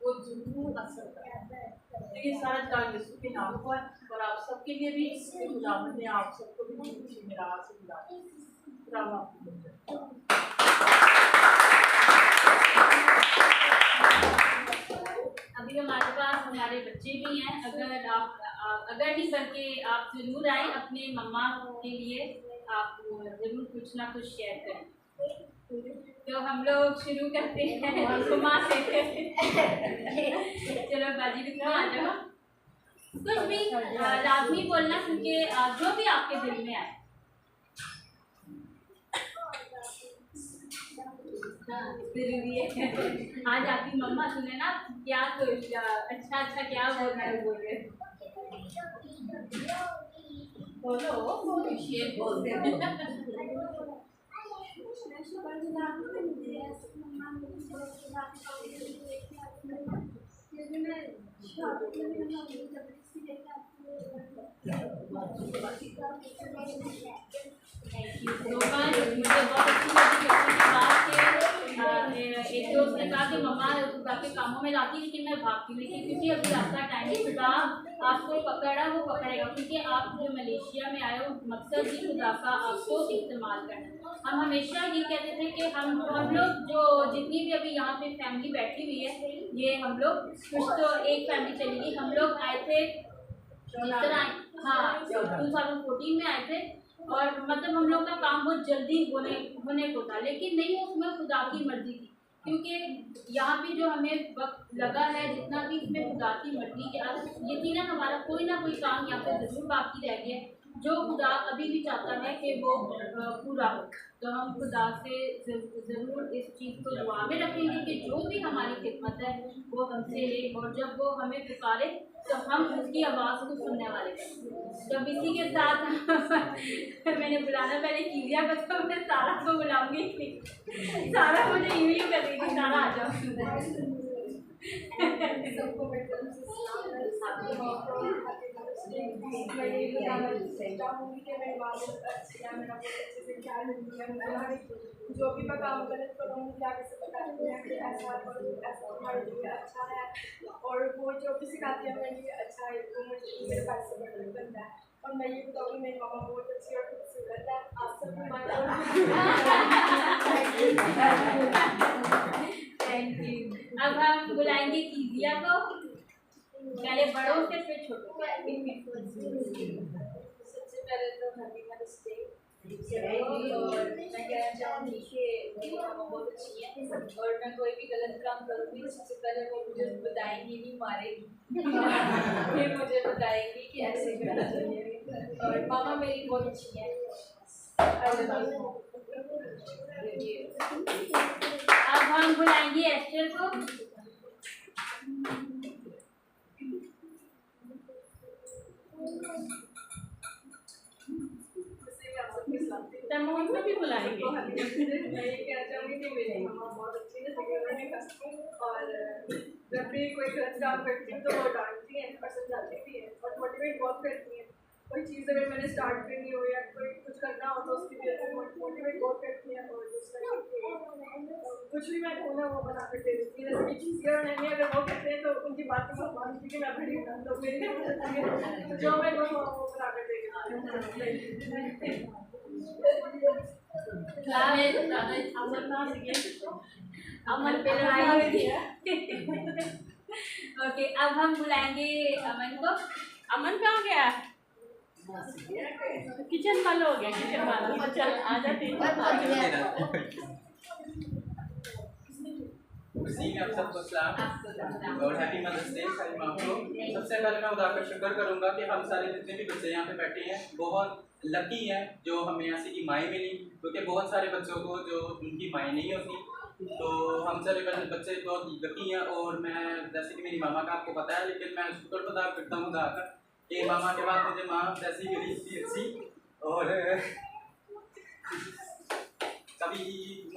वो जरूर असर करता है। लेकिन सारा जान यीशु के नाम पर और आप सबके लिए भी खुदा ने आप सबको भी अच्छी मेरा से बुला। अभी हमारे पास हमारे बच्चे भी हैं, अगर आप अगर नहीं करके आप जरूर आए, अपने मम्मा के लिए आप जरूर कुछ ना कुछ शेयर करें। तो हम लोग शुरू करते हैं माँ से। चलो बाजी भी आ जाओ, कुछ भी लाजमी बोलना, क्योंकि जो भी आपके दिल में आए। जरूरी है। आज आपकी मम्मा सुने ना क्या तो अच्छा अच्छा क्या बोल रहे बोले, बोलो शेर बोलते हैं। मुझे बहुत अच्छी लगी बात के एक दोस्त ने कहा कि मम्मा खुदा के कामों में लाती, लेकिन मैं भागती नहीं, क्योंकि अभी आपका टाइम है, खुदा आपको पकड़ा वो पकड़ेगा, क्योंकि आप जो मलेशिया में आए हो मकसद ही खुदा का आपको इस्तेमाल करना। हम हमेशा ये कहते थे कि हम लोग जो जितनी भी अभी यहाँ पे फैमिली बैठी हुई है, ये हम लोग कुछ तो एक फैमिली चली गई, हम लोग आए थे जिस तरह, हाँ 2014 में आए थे, और मतलब हम लोग का काम बहुत जल्दी होने को था, लेकिन नहीं उसमें खुदा की मर्जी थी, क्योंकि यहाँ पे जो हमें वक्त लगा है जितना भी इसमें खुदा की मर्जी के यकीनन हमारा कोई ना कोई काम यहाँ पे जरूर बाकी रह गया, जो खुदा अभी भी चाहता है कि वो पूरा हो। तो हम खुदा से ज़रूर इस चीज़ को दुआ में रखेंगे कि जो भी हमारी खिदमत है वो हमसे ले, और जब वो हमें पुकारे तो हम उसकी आवाज़ को सुनने वाले हैं। जब इसी के साथ मैंने बुलाना पहले कीजिया को, तो मैं सारा को बुलाऊंगी, सारा मुझे ईमेल कर रही थी, सारा आ जाओ। सबको मैं ये बताना चाहूँगी कि मेरी माँ बहुत अच्छी है, मेरा बहुत अच्छे से ख्याल रखती है, मैं जो भी मैं काम गलत करूँगी क्या कैसे बताती है कि ऐसा करो ऐसा तुम्हारे लिए अच्छा है, और वो जो भी सिखाती है मेरे लिए अच्छा है, वो मुझे मेरे पास से बड़ा बनता है। और मैं ये बताऊँगी मेरी मामा बहुत अच्छी और खूबसूरत है, आप सबकी थैंक यू। अब हम बुलाएंगे कीजिया को, पहले बड़ों से फिर छोटों से। सबसे पहले तो हैप्पी मदर्स डे, और मैं कहना चाहूँगी कि मेरी मामा बहुत अच्छी है, और मैं कोई भी गलत काम करूँगी सबसे पहले वो मुझे बताएंगी, नहीं मारेगी, फिर मुझे बताएंगी कि ऐसे करना चाहिए, और मामा मेरी बहुत अच्छी है। अब हम बुलाएंगे एस्टर को। तमोन को भी बुलाएंगे। मैं ये कहना चाहूँगी कि मेरी मामा बहुत अच्छी है, और जब भी कोई गलत काम करती हूँ तो वो डांटती हैं और समझाती भी हैं और मोटिवेट बहुत करती हैं। कोई चीज़ अगर मैंने स्टार्ट करनी हो या कोई कुछ करना हो तो उसकी वजह से मोटिवेट बहुत करती हैं, और दूसरा कुछ भी मैं कहूँ ना वो बना कर दे देती है, जैसे कि चीज़ें और नहीं अगर वो कहते हैं तो उनकी बात को मानती कि मैं बड़ी हूँ तो मेरी तो जो मैं कहूँ वो बना कर देगी। अमन पे लड़ाई हुई है। ओके, अब हम बुलाएंगे अमन को। अमन कहाँ गया? किचन वाला हो गया, किचन वाला। चल आ जाते उसी में आप सबको सलाम और हैप्पी मदर्स डे सारी माँ को। सबसे पहले मैं खुदा का शुक्र करूँगा कि हम सारे जितने भी बच्चे यहाँ पे बैठे हैं बहुत लकी हैं जो हमें ऐसी की माएँ मिली, क्योंकि बहुत सारे बच्चों को जो उनकी माएँ नहीं होती, तो हम सारे बच्चे बहुत लकी हैं। और मैं जैसे कि मेरी मामा का आपको पता है, लेकिन मैं शुक्र अदा करता हूँ खुदा का कि मामा के बाद मुझे माँ जैसी मिली इतनी अच्छी। और कभी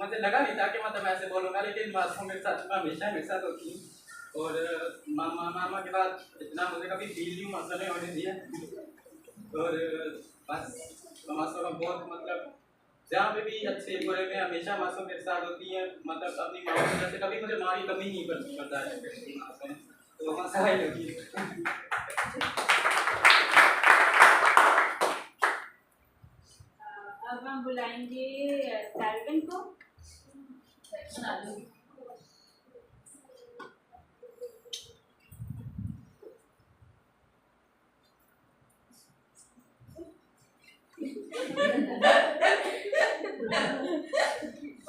मुझे लगा नहीं था कि मतलब मैं ऐसे बोलूँगा, लेकिन वास्तव में हमेशा मेरे साथ होती है। और मामा के बाद इतना मुझे कभी फील नहीं मसला नहीं होने दिया। और बस मासो का बहुत मतलब जहाँ पे भी अच्छे बुरे में हमेशा मासो मेरे साथ होती है। मतलब अपनी माँ की वजह से कभी मुझे माँ की कमी नहीं करता है, तो मसा ही लगी। अब हम बुलाएंगे सैल्विन को।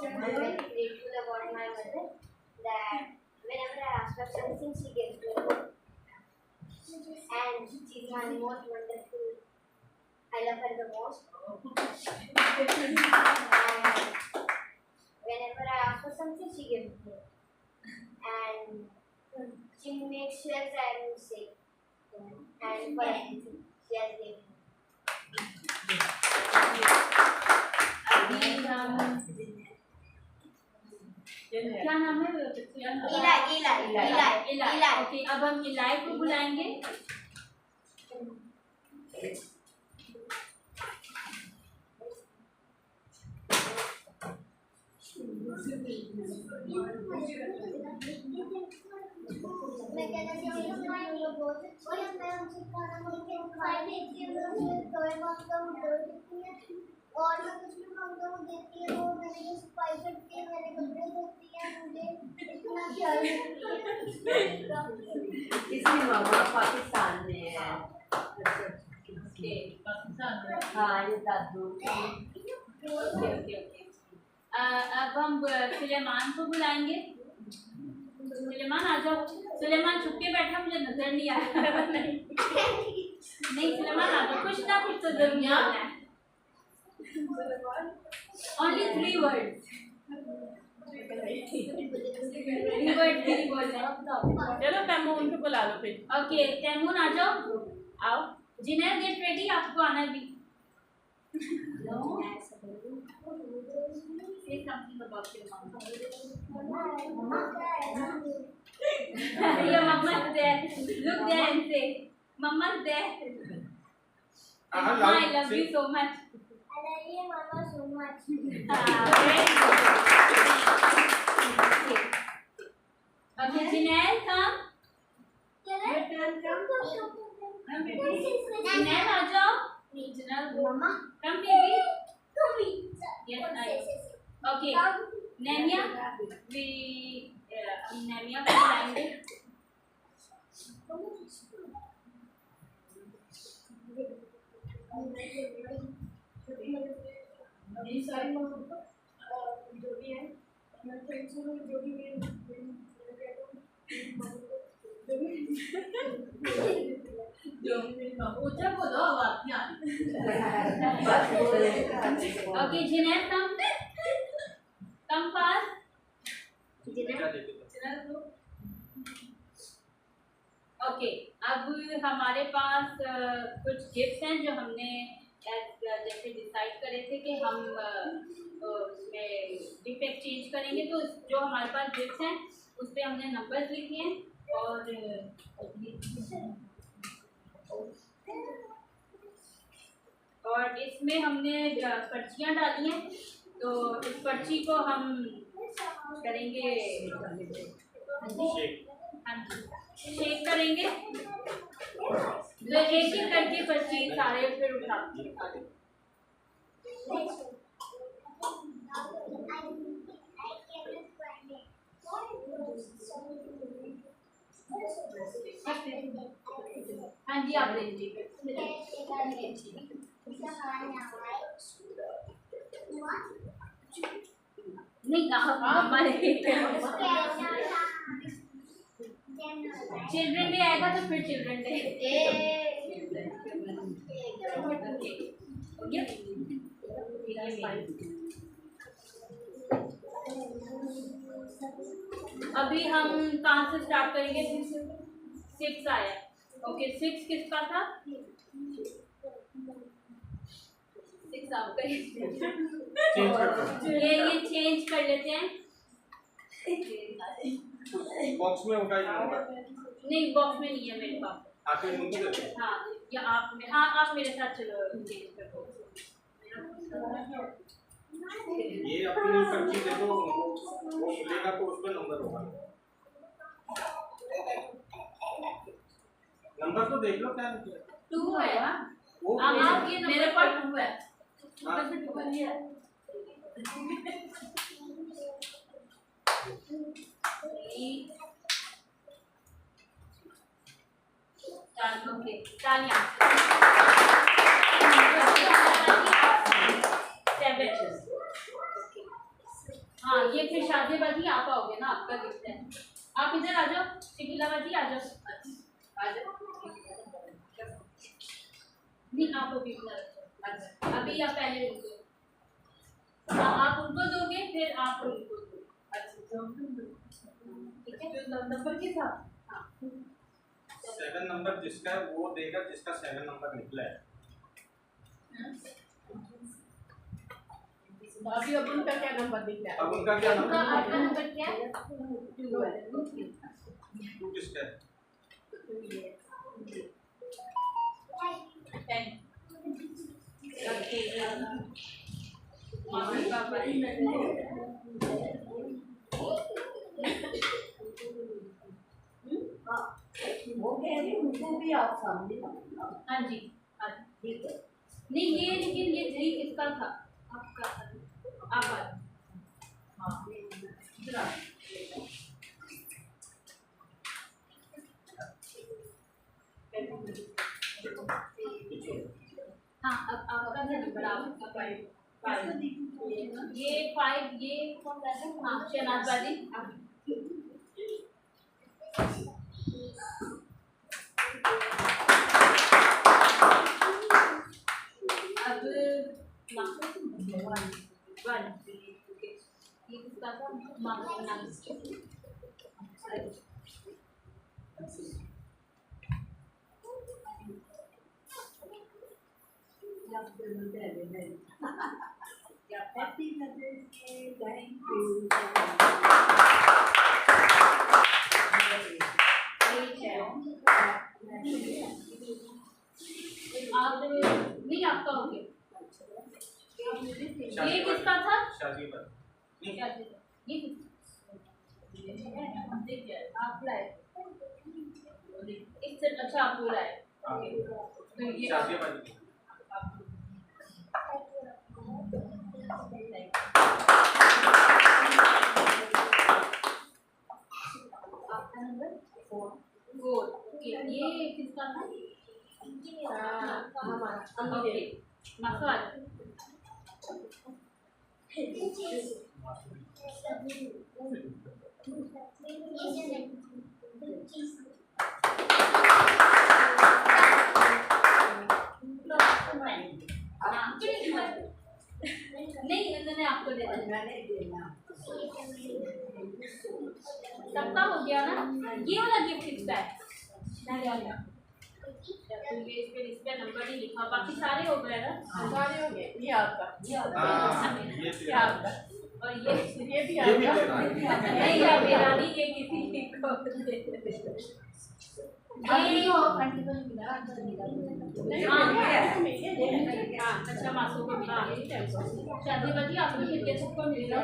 I'm very grateful about my mother that whenever I ask for something, she gives me. And she's my most wonderful. I love her the most. And whenever I ask for something, she gives me. And she makes sure that I am safe. And for anything, she has given me. अभी हम क्या नाम है? Eli. Okay, अब हम इलाई को बुलाएंगे। मैं कहना चाहती हूँ कि लोग बहुत अच्छे हैं। मैं उनसे खाना खा देती हूँ, मैं उनसे टॉय मांगता हूँ, टॉय देती है। और मैं कुछ भी मांगता हूँ देती है। वो मेरे लिए सफाई करती है, मेरे कपड़े धोती है, मुझे इतना ख्याल रखती है। इसकी मामा पाकिस्तान में है। हाँ, ये दादू। ओके। अब हम सुलेमान को बुलाएंगे। सुलेमान आ जाओ। सुलेमान छुप के बैठा, मुझे नजर नहीं आया। नहीं सुलेमान आ जाओ, कुछ ना कुछ तो जरूर बोलना है। Only 3 words. 3 words नहीं बोलना है। चलो तैमून को बुला लो फिर। ओके, तैमून आ जाओ। आओ। जिनेर गेट रेडी, आपको आना भी। Say something about your mom. Your mama's there. Look there and say, Mama's there. Mama, I love you so much. I love you, Mama, so much. Very good. Okay, Jineer, come. Jineer, आ जाओ. Mama. Come, baby. Come. Yes, nice. Okay. Nania, हम नैमिया को बुलाएंगे। सारी जो भी है मेरे friends जो भी ऊंचा बोलो, आवाज नहीं आ रही। ओके, जिनेर कम पास। ओके, अब हमारे पास कुछ गिफ्ट्स हैं जो हमने जैसे डिसाइड करे थे कि हम उसमें गिफ्ट एक्सचेंज करेंगे। तो जो हमारे पास गिफ्ट्स हैं उस पर हमने नंबर्स लिखे हैं और इसमें हमने पर्चियाँ डाली हैं। तो इस पर्ची को हम करेंगे शेक करेंगे, तो एक एक करके पर्ची सारे फिर उठाते हाँ जी आप ले लीजिए। नहीं हमारे चिल्ड्रन डे आएगा तो फिर चिल्ड्रन डे। अभी हम कहाँ से स्टार्ट करेंगे? 6 आया। ओके 6 किसका था? 6 आपका ये चेंज कर लेते हैं। बॉक्स में होगा ये नंबर? नहीं बॉक्स में नहीं है मेरे पास। आप उनको देते हैं? हाँ या आप मेरे साथ चलो चेंज कर दो। ये अपनी पर्ची देखो, वो खुलेगा तो उस पर नंबर होगा। नंबर तो देख लो क्या निकला। 2 है ना? वो आप ये मेरे पास 2 है। हाँ ये फिर शादी बाजी आप आओगे ना, आपका गिफ्ट है। आप इधर आ जाओ, शिकिला बाजी आ जाओ। नहीं आप अभी अभी आप पहले उनको, आप उनको दोगे फिर आप उनको दोगे। ठीक है नंबर के साथ। हाँ 7 नंबर जिसका है वो देगा जिसका 7 नंबर निकला है। अभी अब उनका क्या नंबर दिख रहा है? अब उनका क्या नंबर? आपका नंबर क्या है? 2 है। 2 किसका है? 10। वो कह रही उनको भी आप सामने। हाँ जी ठीक है। नहीं ये लेकिन ये 3 किसका था? आपका। आप हाँ हाँ अब आपका नंबर आपका 5 ये 5 ये कौन सा है? हाँ शहनाज बाजी। अब 1 ये किसका था? मामा नाम happy Mother's Day, thank you. आप नहीं आपका हो गया। ये किसका था? शादी पर ये आप लाए इससे अच्छा आप लाए। तो ये शादी पर आपका नंबर 4 ये किसका था? Okay massage. नहीं मैंने आपको दे दिया। सबका हो गया ना? ये वाला गिफ्ट किसका है? इस पे नंबर नहीं लिखा, बाकी सारे हो गए ना? सारे हो गए। ये आपका। ये आपका। और ये भी आपका। नहीं या मेरा नहीं, ये किसी को अच्छा मासूम को मिला। शादी बाजी आपको कितने सबको मिलेगा?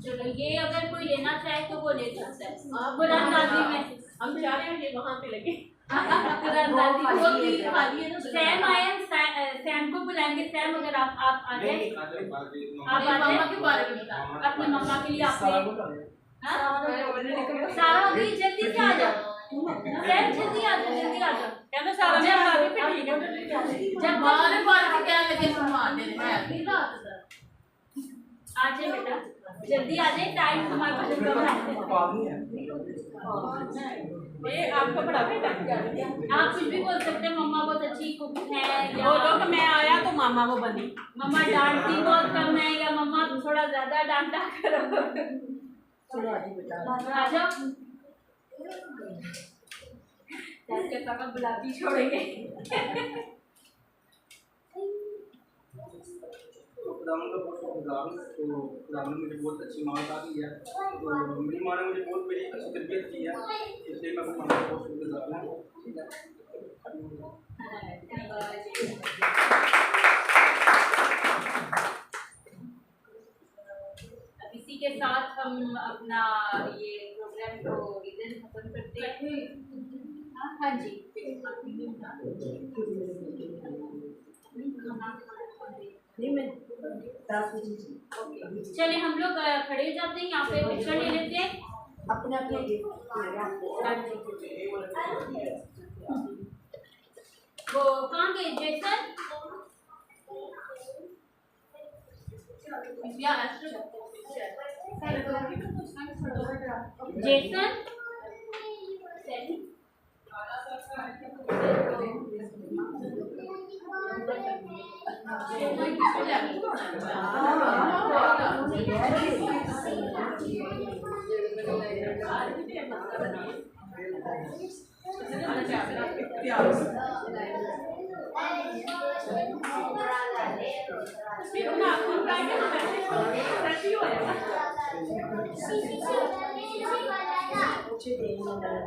चलो ये अगर कोई लेना चाहे तो वो ले सकता है। कुरान दादी में हम जा रहे हैं, ये वहाँ पे लगे। कुरान दादी वो भी खाली है ना। सैम आए, सैम को बुलाएंगे। सैम अगर आप आ जाए, आप आ जाए के बारे में बता। अपनी मम्मा के लिए। सारा हो गई, जल्दी से आ जाओ फ्रेंड, जल्दी आ जाओ, जल्दी आ जाओ। कहना सारा ने हमारी पे ठीक है, जब मारे बाल क्या लगे सुनवा दे रहे हैं रात दा आ जाए बेटा, जल्दी आ जाए, टाइम हमारे पास कम है। ये आपका बड़ा बेटा आप कुछ भी बोल सकते हैं, मम्मा बहुत अच्छी कुक है, या बोलो कि मैं आया तो मामा वो बनी। मम्मा डांटती बहुत कम है, या मम्मा थोड़ा ज्यादा डांटा करो। आ जाओ, के पापा गुलाबी छोड़ेंगे। खुदावन का बहुत शुक्रगुजार हूँ। तो खुदावन ने मुझे बहुत अच्छी माँ बता दी है, तो मेरी माँ ने मुझे बहुत मेरी अच्छी तरबियत की है, इसलिए मैं अपनी माँ का बहुत शुक्रगुजार हूँ। अब इसी के साथ हम अपना ये प्रोग्राम को इधर खत्म करते हैं। हाँ जी, चलिए हम लोग खड़े हो जाते हैं, यहाँ पे पिक्चर ले लेते हैं अपने अपने वो कहाँ गए जैसन? जैसन